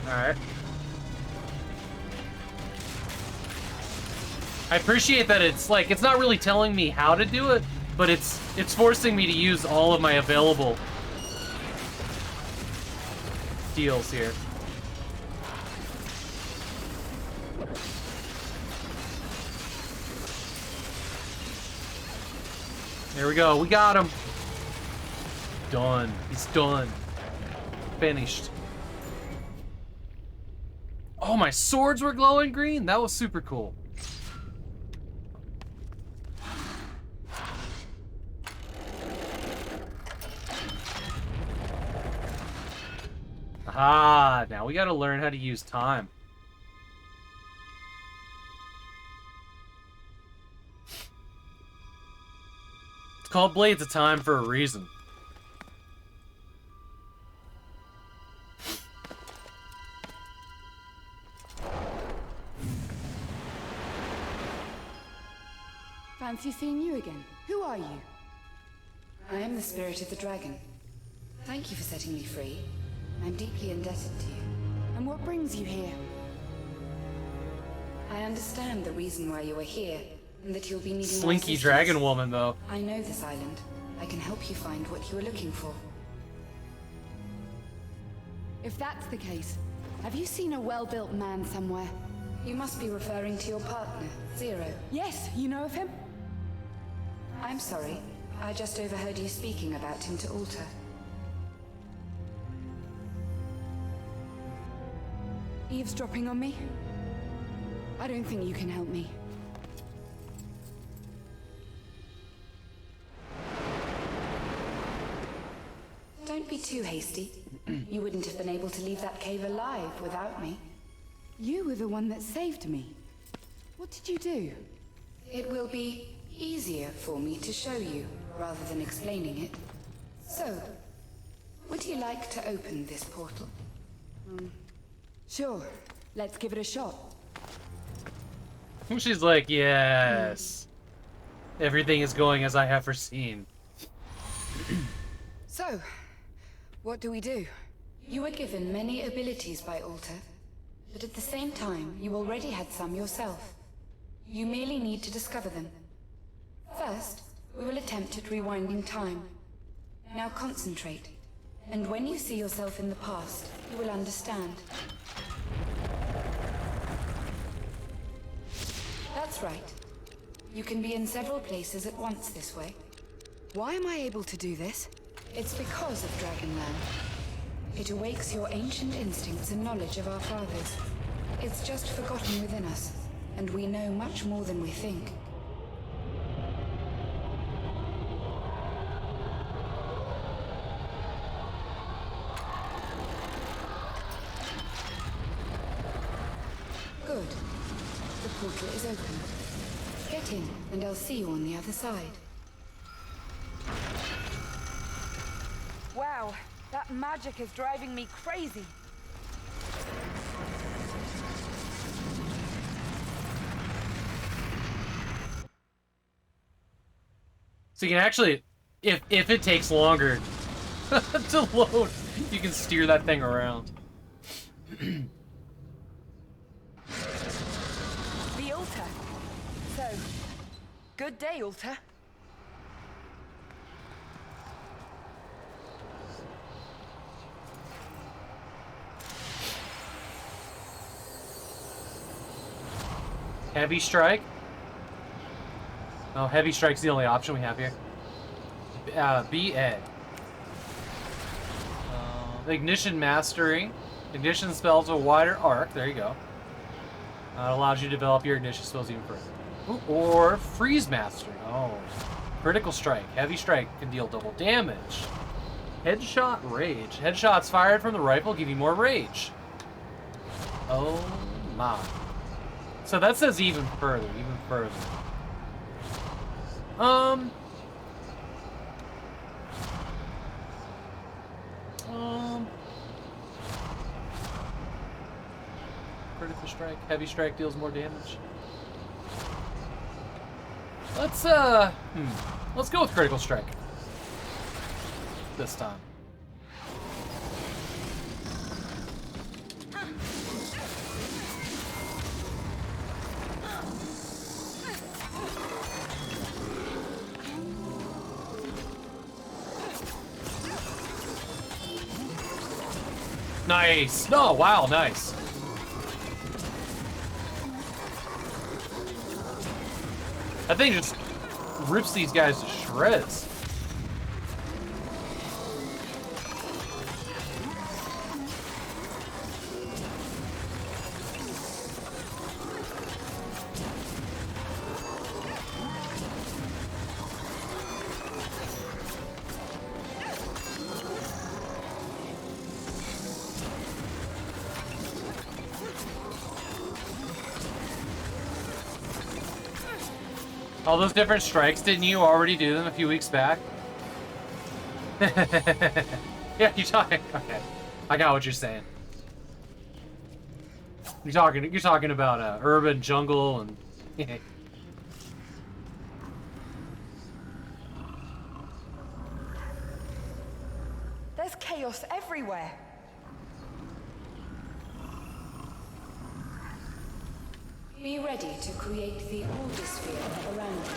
Alright. I appreciate that it's like, it's not really telling me how to do it, but it's forcing me to use all of my available deals here. There we go, we got him. Done. He's done. Finished. Oh, my swords were glowing green? That was super cool. Ah, now we gotta learn how to use time. It's called Blades of Time for a reason. Fancy seeing you again. Who are you? I am the spirit of the dragon. Thank you for setting me free. I'm deeply indebted to you. And what brings you here? I understand the reason why you are here, and that you'll be needing my Slinky assistance. dragon woman, though. I know this island. I can help you find what you are looking for. If that's the case, have you seen a well-built man somewhere? You must be referring to your partner, Zero. Yes, you know of him? I'm sorry. I just overheard you speaking about him to Alter. Eavesdropping on me? I don't think you can help me. Don't be too hasty. You wouldn't have been able to leave that cave alive without me. You were the one that saved me. What did you do? It will be easier for me to show you, rather than explaining it. So, would you like to open this portal? Sure. Let's give it a shot. She's like, yes. Everything is going as I have foreseen. So, what do we do? You were given many abilities by Alter, but at the same time, you already had some yourself. You merely need to discover them. First, we will attempt at rewinding time. Now concentrate, and when you see yourself in the past, you will understand. That's right. You can be in several places at once this way. Why am I able to do this? It's because of Dragonland. It awakes your ancient instincts and knowledge of our fathers. It's just forgotten within us, and we know much more than we think. Good. The portal is open. Get in, and I'll see you on the other side. Wow, that magic is driving me crazy. So you can actually, if it takes longer to load, you can steer that thing around. The altar. So, good day, altar. Heavy strike. Oh, heavy strike's the only option we have here. BA. Ignition mastery. Ignition spells a wider arc. There you go. It allows you to develop your ignition spells even further. Ooh, or freeze mastery. Oh. Critical strike. Heavy strike can deal double damage. Headshot rage. Headshots fired from the rifle give you more rage. Oh my. So that says even further, even further. Critical strike, heavy strike deals more damage. Let's go with critical strike. This time. Nice! No, wow, nice. That thing just rips these guys to shreds. All those different strikes, didn't you already do them a few weeks back? Yeah, you're talking. Okay, I got what you're saying. You're talking about urban jungle and. everywhere. Be ready to create the order sphere around you.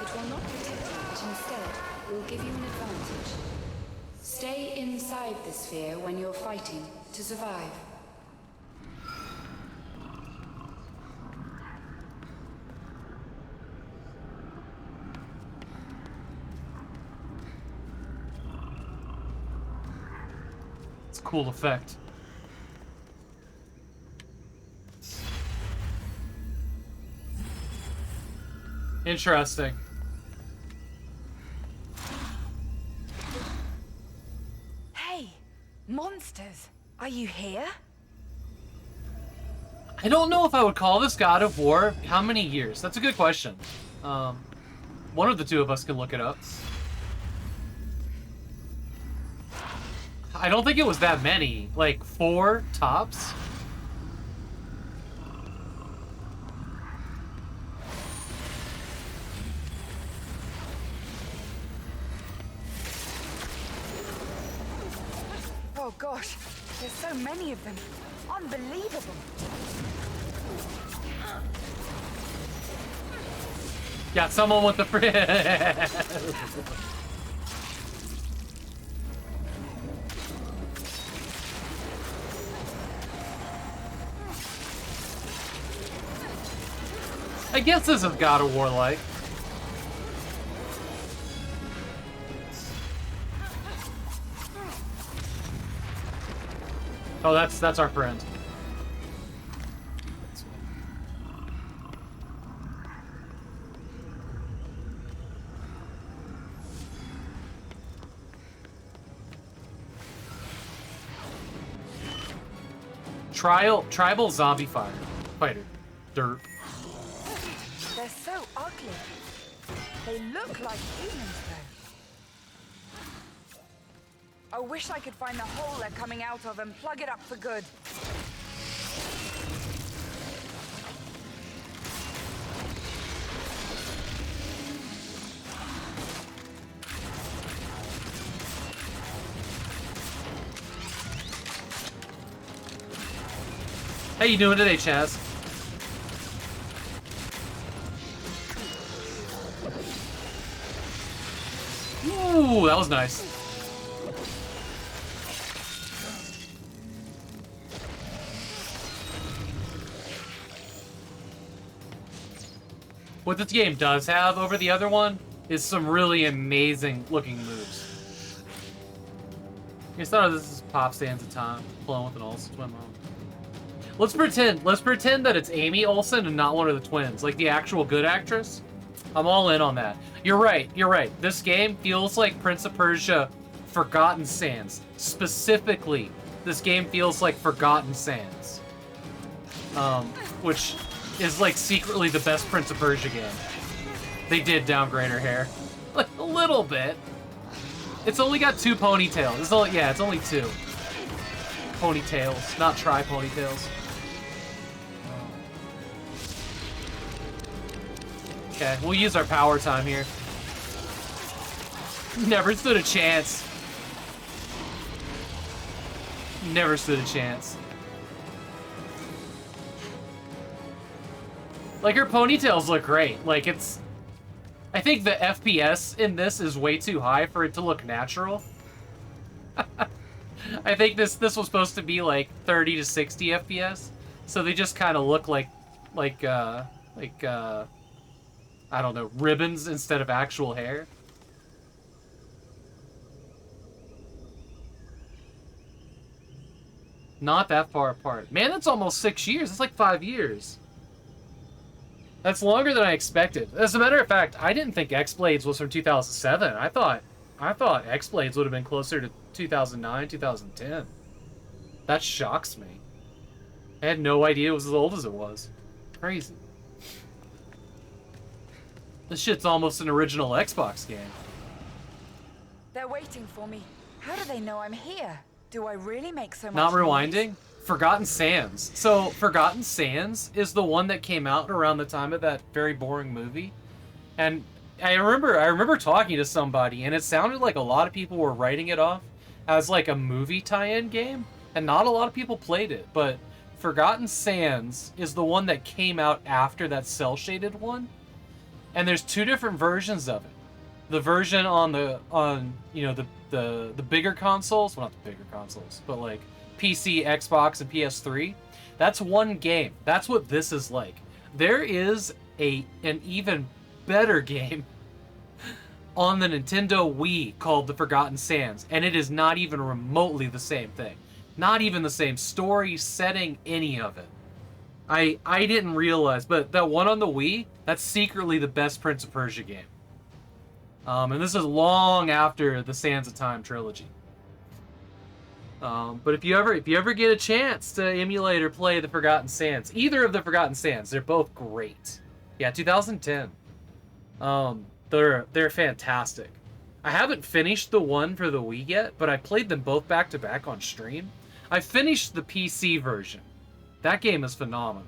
It will not protect you, but instead will give you an advantage. Stay inside the sphere when you're fighting to survive. It's a cool effect. Interesting. Hey, monsters, are you here? I don't know if I would call this God of War. How many years? That's a good question. One of the two of us can look it up. I don't think it was that many. Like 4 tops. Oh gosh, there's so many of them. Unbelievable. Got someone with the I guess this is God of War like. Oh, that's our friend. Tribal zombie fighter. Dirt. They're so ugly. They look like humans, though. I wish I could find the hole they're coming out of and plug it up for good. How you doing today, Chaz? Ooh, that was nice. What this game does have over the other one is some really amazing looking moves. I thought this is pop stands at time, playing with an Olsen twin mom. Let's pretend that it's Amy Olsen and not one of the twins, like the actual good actress. I'm all in on that. You're right. This game feels like Prince of Persia Forgotten Sands. Specifically, this game feels like Forgotten Sands. Which is like secretly the best Prince of Persia game. They did downgrade her hair. Like a little bit. It's only got 2 ponytails. It's only 2 ponytails, not tri-ponytails. Okay, we'll use our power time here. Never stood a chance. Never stood a chance. Like, her ponytails look great. Like, it's... I think the FPS in this is way too high for it to look natural. I think this was supposed to be like 30 to 60 FPS. So they just kind of look like I don't know, ribbons instead of actual hair. Not that far apart. Man, that's almost 6 years. That's like 5 years. That's longer than I expected. As a matter of fact, I didn't think X-Blades was from 2007. I thought X-Blades would have been closer to 2009, 2010. That shocks me. I had no idea it was as old as it was. Crazy. This shit's almost an original Xbox game. They're waiting for me. How do they know I'm here? Do I really make so much Not rewinding? noise? Forgotten Sands. So, Forgotten Sands is the one that came out around the time of that very boring movie. And I remember talking to somebody, and it sounded like a lot of people were writing it off as like a movie tie-in game, and not a lot of people played it, but Forgotten Sands is the one that came out after that cel-shaded one, and there's two different versions of it. The version on you know, the bigger consoles, well, not the bigger consoles, but like PC, Xbox, and PS3. That's one game. That's what this is like. There is an even better game on the Nintendo Wii called The Forgotten Sands, and it is not even remotely the same thing. Not even the same story, setting, any of it. I didn't realize, but that one on the Wii, that's secretly the best Prince of Persia game. And this is long after the Sands of Time trilogy. But if you ever get a chance to emulate or play the Forgotten Sands, either of the Forgotten Sands, they're both great. Yeah, 2010. They're fantastic. I haven't finished the one for the Wii yet, but I played them both back to back on stream. I finished the PC version. That game is phenomenal.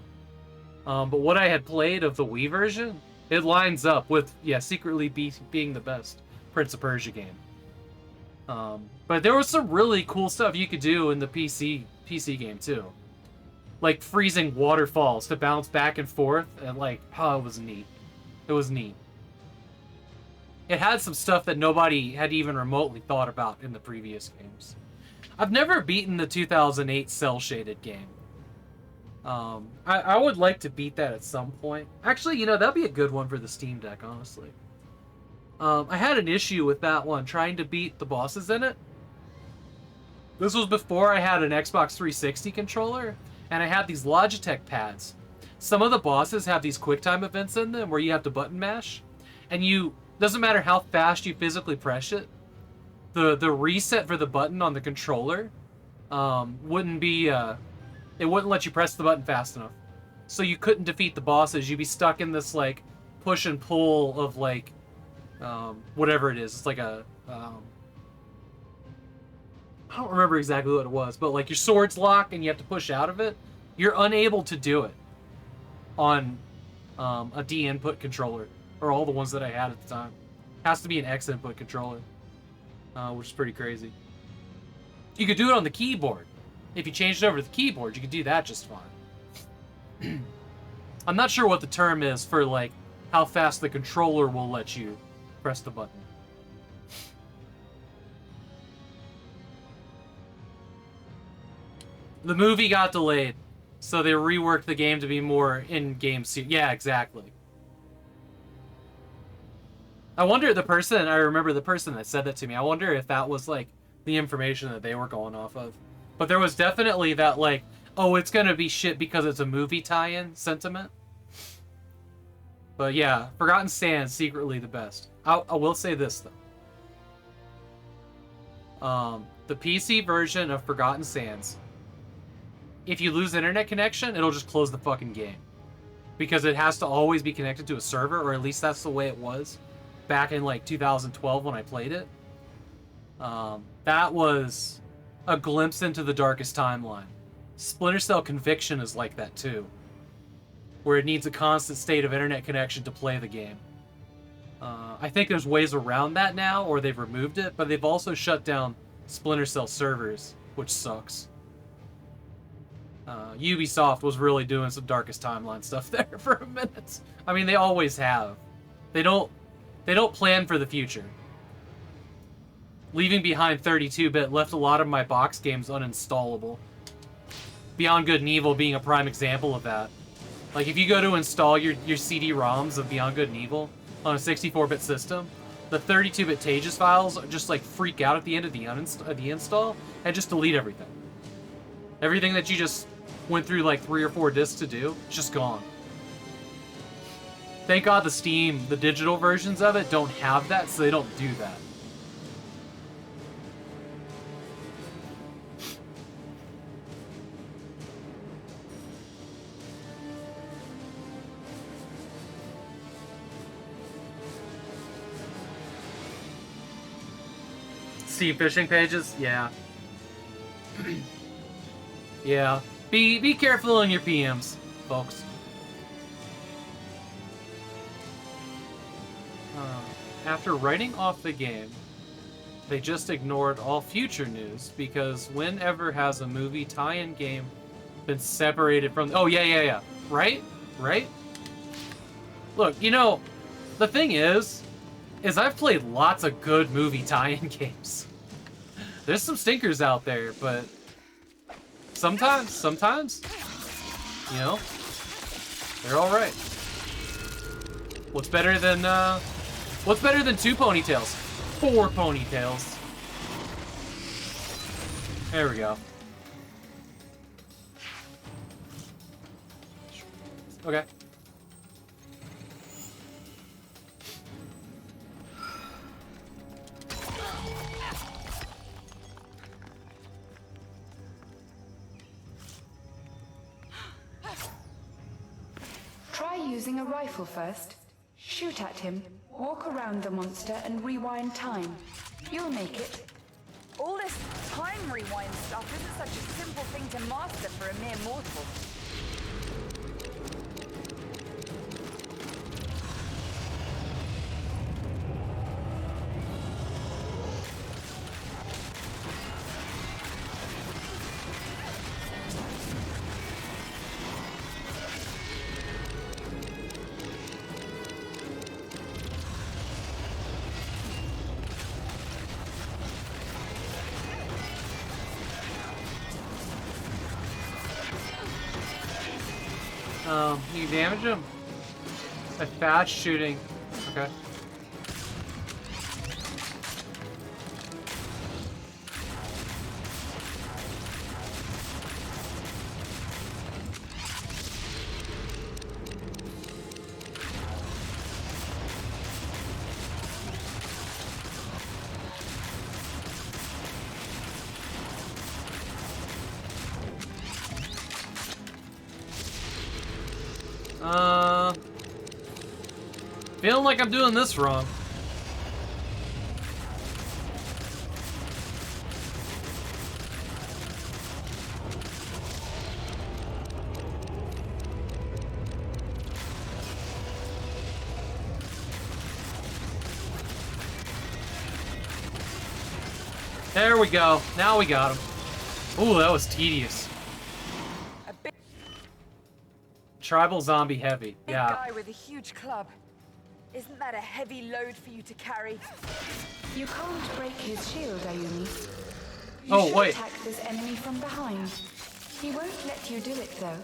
But what I had played of the Wii version, it lines up with, yeah, secretly being the best Prince of Persia game. But there was some really cool stuff you could do in the PC game too. Like freezing waterfalls to bounce back and forth, and like, oh, it was neat. It was neat. It had some stuff that nobody had even remotely thought about in the previous games. I've never beaten the 2008 cel-shaded game. I would like to beat that at some point. Actually, you know, that'd be a good one for the Steam Deck, honestly. I had an issue with that one, trying to beat the bosses in it. This was before I had an Xbox 360 controller, and I had these Logitech pads. Some of the bosses have these QuickTime events in them where you have to button mash, and doesn't matter how fast you physically press it, the reset for the button on the controller wouldn't be, it wouldn't let you press the button fast enough. So you couldn't defeat the bosses. You'd be stuck in this, like, push and pull of, like, whatever it is. It's like a, I don't remember exactly what it was, but like your sword's locked and you have to push out of it. You're unable to do it on a D input controller, or all the ones that I had at the time. Has to be an X input controller, which is pretty crazy. You could do it on the keyboard. If you changed it over to the keyboard, you could do that just fine. I'm not sure what the term is for like how fast the controller will let you press the button. The movie got delayed, so they reworked the game to be more in-game. Yeah, exactly. I wonder, I remember the person that said that to me, I wonder if that was, like, the information that they were going off of. But there was definitely that, like, oh, it's gonna be shit because it's a movie tie-in sentiment. But yeah, Forgotten Sands, secretly the best. I will say this, though. The PC version of Forgotten Sands, if you lose internet connection, it'll just close the fucking game. Because it has to always be connected to a server, or at least that's the way it was back in like 2012 when I played it. That was a glimpse into the darkest timeline. Splinter Cell Conviction is like that too, where it needs a constant state of internet connection to play the game. I think there's ways around that now, or they've removed it, but they've also shut down Splinter Cell servers, which sucks. Ubisoft was really doing some darkest timeline stuff there for a minute. I mean, they always have. They don't plan for the future. Leaving behind 32-bit left a lot of my box games uninstallable. Beyond Good and Evil being a prime example of that. Like, if you go to install your CD-ROMs of Beyond Good and Evil on a 64-bit system, the 32-bit Tages files just, like, freak out at the end of the install and just delete everything. Everything that you just went through, like, 3 or 4 discs to do, it's just gone. Thank God the digital versions of it don't have that, so they don't do that. Steam phishing pages? Yeah. Yeah. Be careful in your PMs, folks. After writing off the game, they just ignored all future news because whenever has a movie tie-in game been separated from... Oh, yeah. Right? Look, you know, the thing is I've played lots of good movie tie-in games. There's some stinkers out there, but sometimes, you know, they're all right. What's better than 2 ponytails? 4 ponytails. There we go. Okay. Try using a rifle first. Shoot at him, walk around the monster, and rewind time. You'll make it. All this time rewind stuff isn't such a simple thing to master for a mere mortal. You damage him? By fast shooting. Okay. Feeling like I'm doing this wrong. There we go. Now we got him. Ooh, that was tedious. Tribal zombie heavy. Big Yeah. guy with a huge club. Isn't that a heavy load for you to carry? You can't break his shield, Ayumi. You Oh, should wait. attack this enemy from behind. He won't let you do it, though.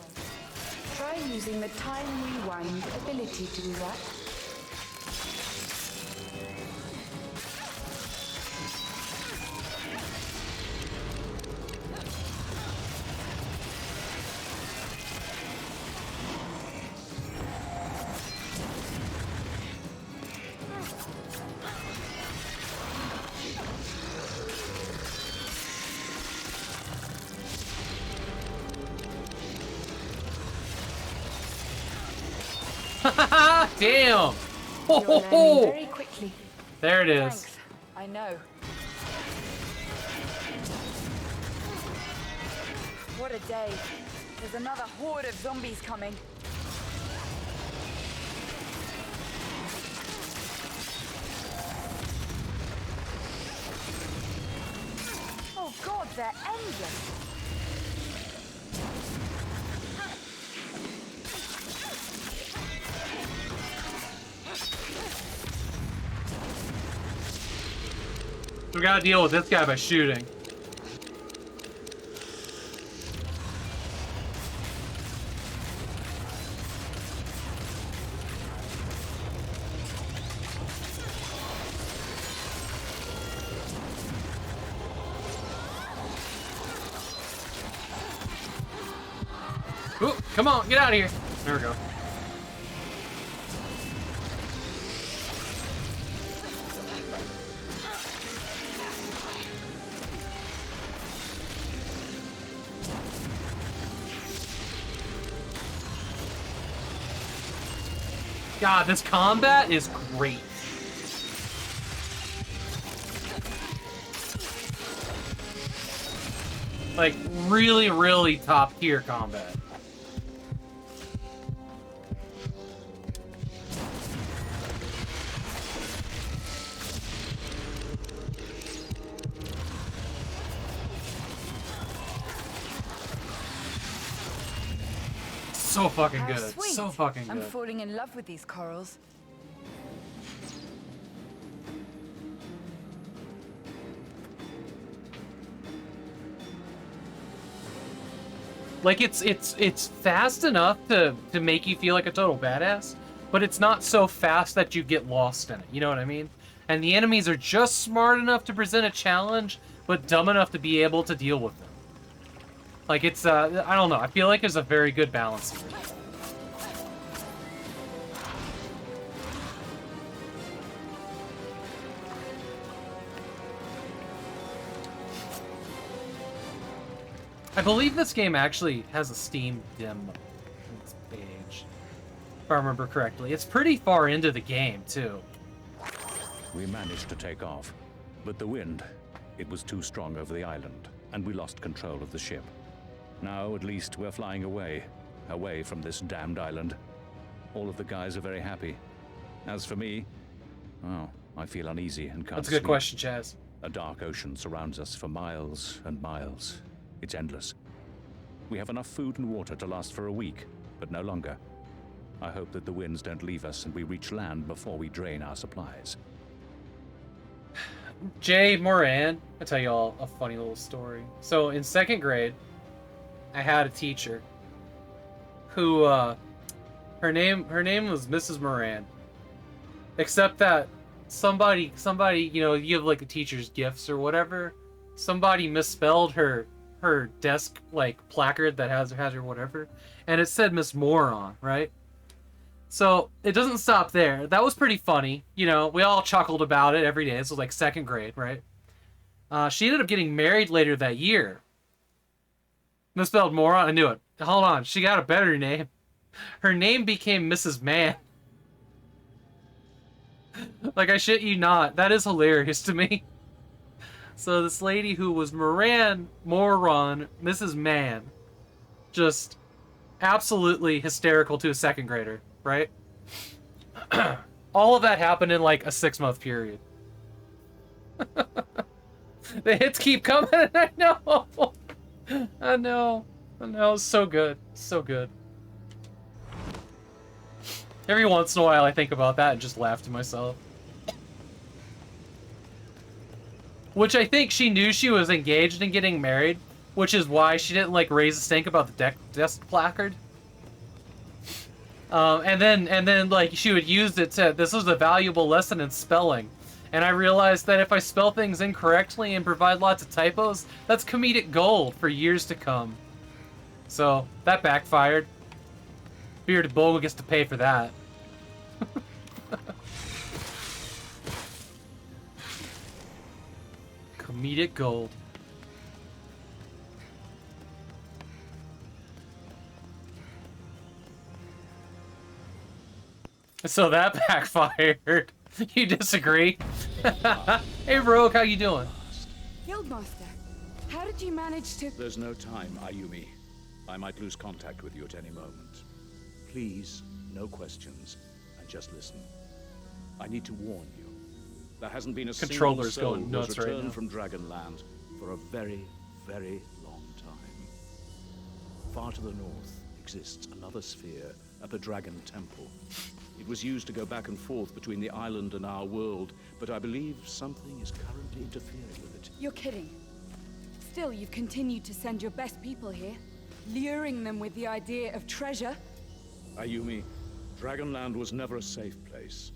Try using the time rewind ability to do that. Damn! You're learning very quickly. There it is. Thanks. I know. What a day. There's another horde of zombies coming. Oh god, they're endless. We gotta deal with this guy by shooting. Ooh, come on, get out of here. There we go. God, this combat is great. Like, really, really top tier combat. so fucking How good. sweet. So fucking I'm good. falling in love with these corals. Like it's fast enough to make you feel like a total badass, but it's not so fast that you get lost in it. You know what I mean? And the enemies are just smart enough to present a challenge, but dumb enough to be able to deal with them. Like it's I don't know. I feel like there's a very good balance here. I believe this game actually has a Steam demo on its page, if I remember correctly. It's pretty far into the game, too. We managed to take off, but the wind, it was too strong over the island, and we lost control of the ship. Now, at least, we're flying away from this damned island. All of the guys are very happy. As for me, oh, I feel uneasy and can't That's a good sleep. question, Chaz. A dark ocean surrounds us for miles and miles. It's endless. We have enough food and water to last for a week, but no longer. I hope that the winds don't leave us and we reach land before we drain our supplies. Jay Moran, I'll tell you all a funny little story. So in 2nd grade, I had a teacher who, her name was Mrs. Moran. Except that somebody, you know, you have like a teacher's gifts or whatever. Somebody misspelled her desk like placard that has her whatever, and it said Miss Moron, right? So it doesn't stop there. That was pretty funny. You know, we all chuckled about it every day. This was like 2nd grade, right? She ended up getting married later that year. Misspelled moron. I knew it. Hold on. She got a better name. Her name became Mrs. Man. Like, I shit you not. That is hilarious to me. So this lady who was Moran, Mrs. Man, just absolutely hysterical to a 2nd grader, right? All of that happened in like a 6-month period. The hits keep coming. I know. I know. So good. So good. Every once in a while I think about that and just laugh to myself. Which I think she knew she was engaged and getting married, which is why she didn't like raise a stink about the desk placard. And then like she would use it to, this was a valuable lesson in spelling. And I realized that if I spell things incorrectly and provide lots of typos, that's comedic gold for years to come. So that backfired. Bearded Bull gets to pay for that. Comedic gold. So that backfired. You disagree? Hey Rogue, how you doing? Guildmaster, how did you manage to... There's no time, Ayumi. I might lose contact with you at any moment. Please, no questions, and just listen. I need to warn you. There hasn't been a Controller's single soul going who's nuts right returned now. from Dragonland for a very, very long time. Far to the north exists another sphere at the Dragon Temple. It was used to go back and forth between the island and our world, but I believe something is currently interfering with it. You're kidding. Still, you've continued to send your best people here, luring them with the idea of treasure. Ayumi, Dragonland was never a safe place.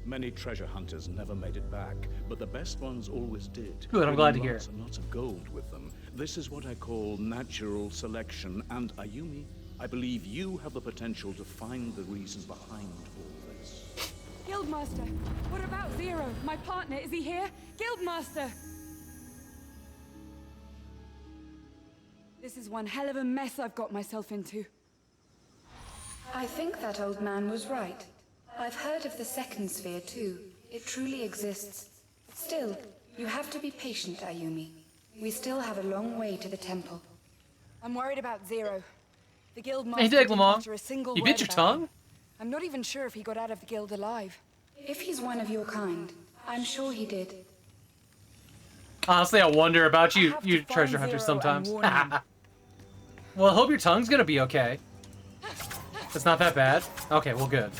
Many treasure hunters never made it back, but the best ones always did. Good, I'm glad to bringing hear lots and lots of gold with them. This is what I call natural selection, and Ayumi, I believe you have the potential to find the reasons behind all this. Guildmaster, what about Zero? My partner, is he here? Guildmaster! This is one hell of a mess I've got myself into. I think that old man was right. I've heard of the second sphere too. It truly exists. Still, you have to be patient, Ayumi. We still have a long way to the temple. I'm worried about Zero. The Guildmaster Hey, didn't Deglamon, utter a single you word bit your about tongue? him. I'm not even sure if he got out of the guild alive. If he's one of your kind, I'm sure he did. Honestly, I wonder about you, I have you to find treasure hunters Zero and sometimes. warn him. Well, I hope your tongue's gonna be okay. It's not that bad? Okay, well, good.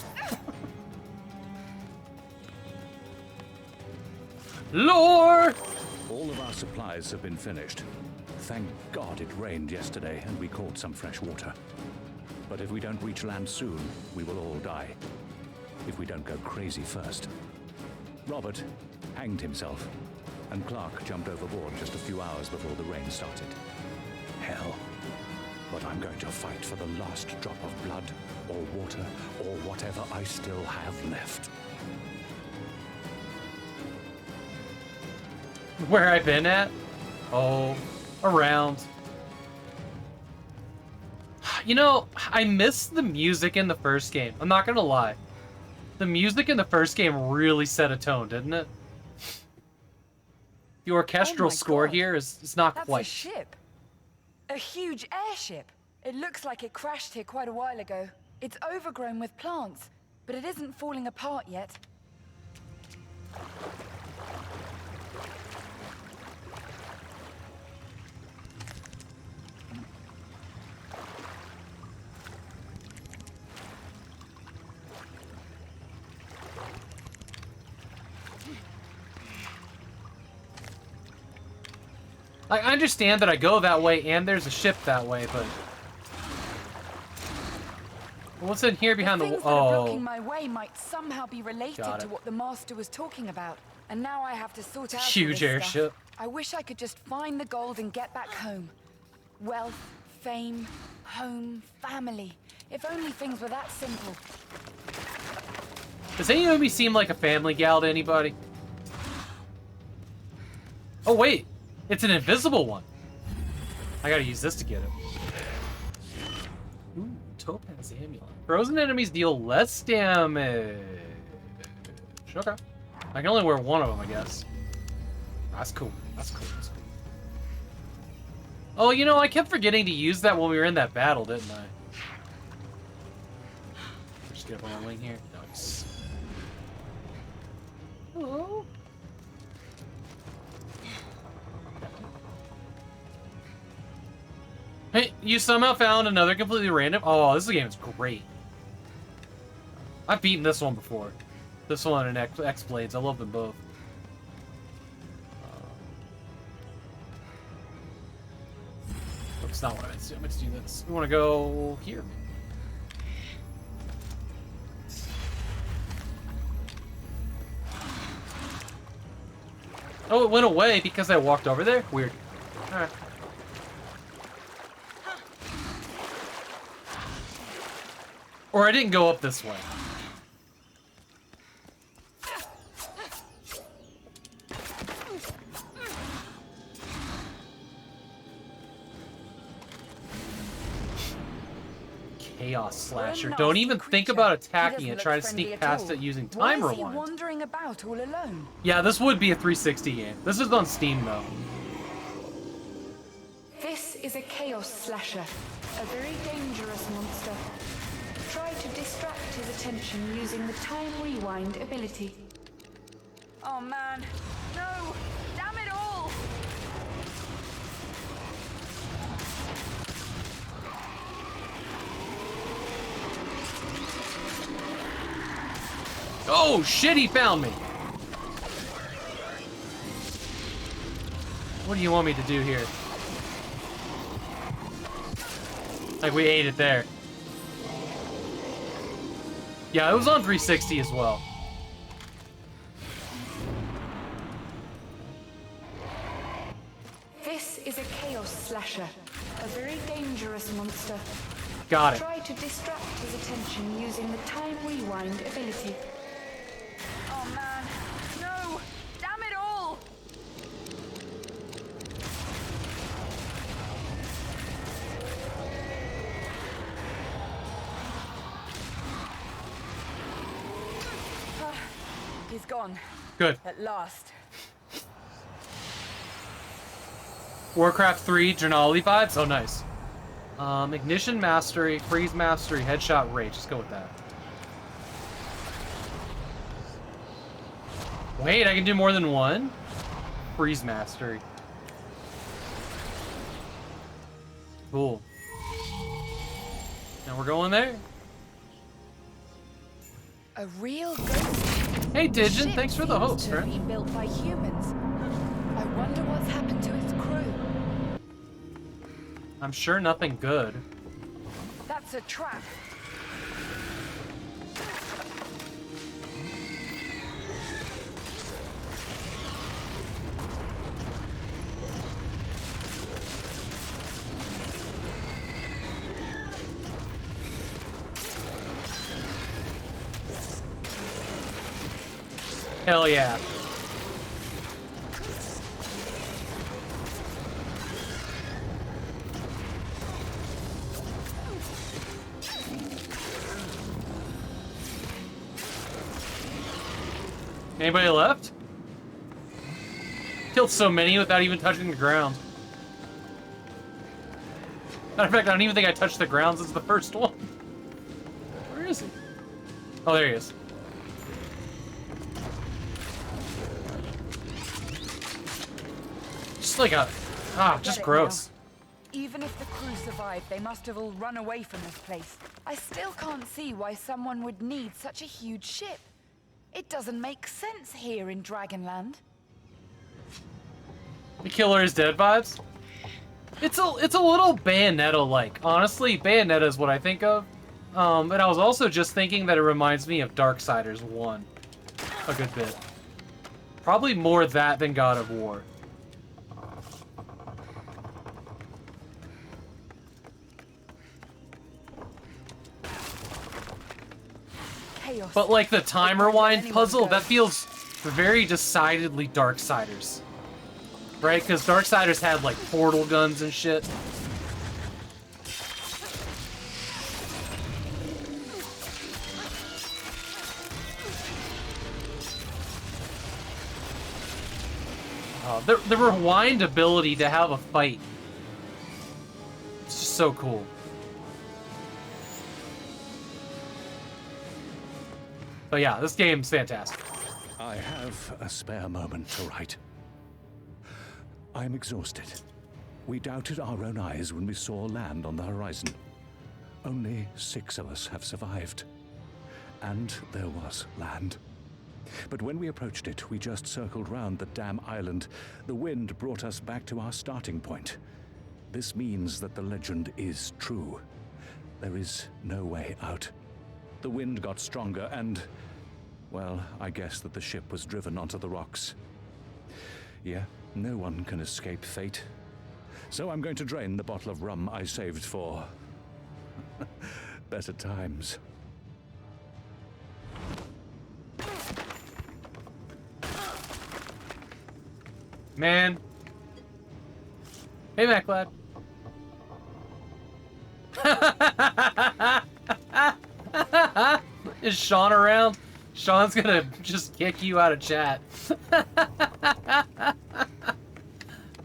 Lore! All of our supplies have been finished. Thank God it rained yesterday and we caught some fresh water. But if we don't reach land soon, we will all die. If we don't go crazy first. Robert hanged himself, and Clark jumped overboard just a few hours before the rain started. Hell. But I'm going to fight for the last drop of blood, or water, or whatever I still have left. Where I've been at? Oh, around. You know, I missed the music in the first game. I'm not gonna lie. The music in the first game really set a tone, didn't it? The orchestral score here is not That's quite. a ship. A huge airship. It looks like it crashed here quite a while ago. It's overgrown with plants, but it isn't falling apart yet. I understand that I go that way and there's a ship that way, but what's in here behind the things wall? that are Oh, blocking my way might somehow be related Got to it. what the master was talking about, and now I have to sort out all huge this airship. stuff. I wish I could just find the gold and get back home. Wealth, fame, home, family. If only things were that simple. Does any of me seem like a family gal to anybody? Oh wait, it's an invisible one. I gotta use this to get it. Ooh, Topaz Amulet. Frozen enemies deal less damage. Okay. I can only wear one of them, I guess. That's cool. That's cool. That's cool. Oh, you know, I kept forgetting to use that when we were in that battle, didn't I? Just get up on my wing here. Nice. Hello. Hey, you somehow found another completely random... Oh, this game is great. I've beaten this one before. This one and X-Blades. I love them both. That's not what I meant to do. I meant to do this. We want to go here. Oh, it went away because I walked over there? Weird. Alright. Or I didn't go up this way. Chaos Slasher. Don't even think about attacking it. Try to sneak past it using time Why is he rewind. wandering about all alone? Yeah, this would be a 360 game. This is on Steam though. This is a Chaos Slasher, a very dangerous monster. Try to distract his attention using the Time Rewind ability. Oh man, no! Damn it all! Oh shit, he found me! What do you want me to do here? Like, we ate it there. Yeah, it was on 360 as well. This is a Chaos Slasher, a very dangerous monster. Got it. Try to distract his attention using the Time Rewind ability. Oh man, no! Damn it all! He's gone. Good. At last. Warcraft 3 Jernali vibes? Oh, nice. Ignition Mastery, Freeze Mastery, Headshot Rage. Let's go with that. Wait, I can do more than one? Freeze Mastery. Cool. Now we're going there. A real ghost. Hey, The Digin, ship thanks for the seems host, to have friend. been built by humans. I wonder what's happened to its crew. I'm sure nothing good. That's a trap. Hell yeah. Anybody left? Killed so many without even touching the ground. Matter of fact, I don't even think I touched the ground since the first one. Where is he? Oh, there he is. Just like a... just gross. Even if the crew survived, they must have all run away from this place. I still can't see why someone would need such a huge ship. It doesn't make sense here in Dragonland. The killer is dead vibes? It's a little Bayonetta-like. Honestly, Bayonetta is what I think of. And I was also just thinking that it reminds me of Darksiders 1. A good bit. Probably more that than God of War. Chaos. But like the time rewind puzzle, that feels very decidedly Darksiders. Right? Because Darksiders had like portal guns and shit. The rewind ability to have a fight. It's just so cool. But yeah, this game's fantastic. I have a spare moment to write. I'm exhausted. We doubted our own eyes when we saw land on the horizon. Only 6 of us have survived. And there was land. But when we approached it, we just circled round the damn island. The wind brought us back to our starting point. This means that the legend is true. There is no way out. The wind got stronger and, well, I guess that the ship was driven onto the rocks. Yeah, no one can escape fate. So I'm going to drain the bottle of rum I saved for better times. Man. Hey, MacLad. Is Sean around? Sean's gonna just kick you out of chat.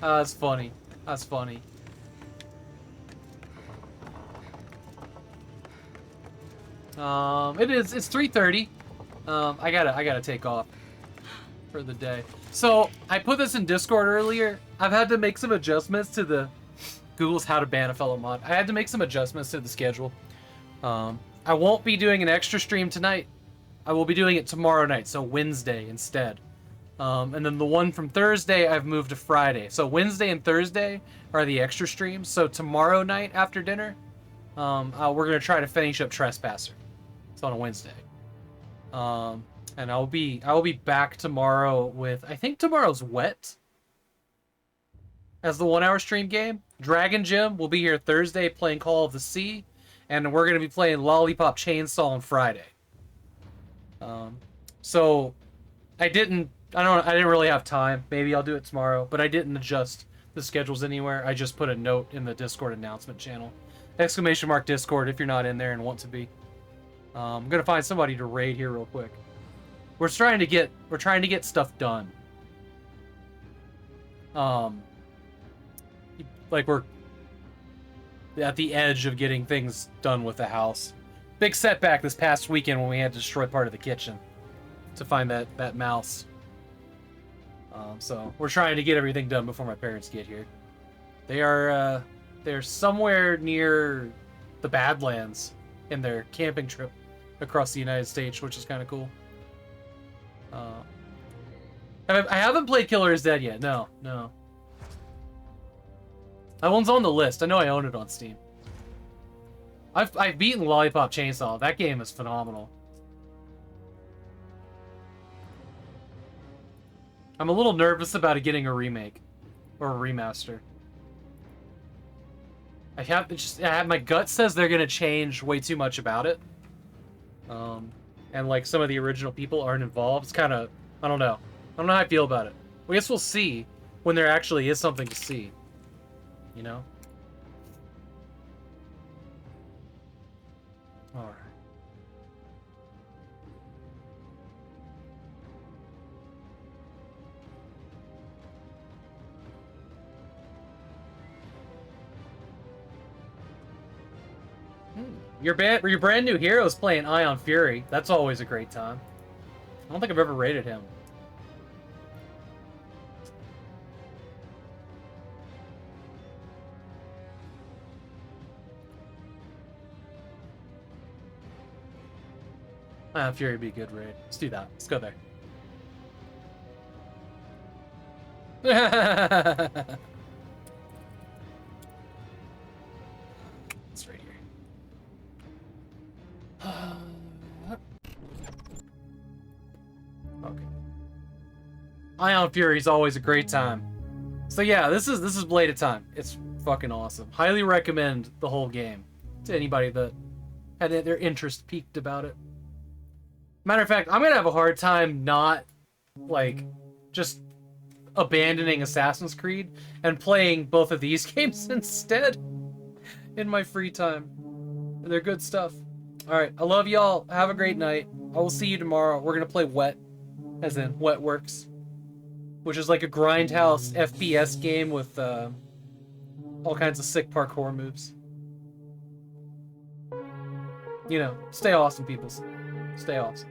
Oh, that's funny. That's funny. It's 3:30. I gotta take off for the day. So I put this in Discord earlier. I've had to make some adjustments to the Google's how to ban a fellow mod. I had to make some adjustments to the schedule. I won't be doing an extra stream tonight. I will be doing it tomorrow night, so Wednesday instead. And then the one from Thursday, I've moved to Friday. So Wednesday and Thursday are the extra streams. So tomorrow night after dinner, we're gonna try to finish up Trespasser. It's on a Wednesday. And I will be back tomorrow with, I think tomorrow's Wet as the 1 hour stream game. Dragon Gym will be here Thursday playing Call of the Sea, and we're gonna be playing Lollipop Chainsaw on Friday. So I didn't really have time. Maybe I'll do it tomorrow, but I didn't adjust the schedules anywhere. I just put a note in the Discord announcement channel. !Discord if you're not in there and want to be. I'm gonna find somebody to raid here real quick. We're trying to get stuff done. Like we're at the edge of getting things done with the house. Big setback this past weekend when we had to destroy part of the kitchen to find that mouse. So we're trying to get everything done before my parents get here. They're somewhere near the Badlands in their camping trip across the United States, which is kind of cool. I haven't played Killer is Dead yet. No. That one's on the list. I know I own it on Steam. I've beaten Lollipop Chainsaw. That game is phenomenal. I'm a little nervous about it getting a remake or a remaster. My gut says they're gonna change way too much about it. And like some of the original people aren't involved. It's kind of, I don't know. I don't know how I feel about it. I guess we'll see when there actually is something to see. You know? Alright. Your brand new hero is playing Ion Fury. That's always a great time. I don't think I've ever rated him. Ion Fury would be a good raid. Let's do that. Let's go there. It's right here. Okay. Ion Fury is always a great time. So yeah, this is Blade of Time. It's fucking awesome. Highly recommend the whole game to anybody that had their interest piqued about it. Matter of fact, I'm gonna have a hard time not like just abandoning Assassin's Creed and playing both of these games instead in my free time. They're good stuff. Alright, I love y'all. Have a great night. I will see you tomorrow. We're gonna play Wet, as in Wet Works, which is like a grindhouse FPS game with all kinds of sick parkour moves. You know, stay awesome, peoples. Stay awesome.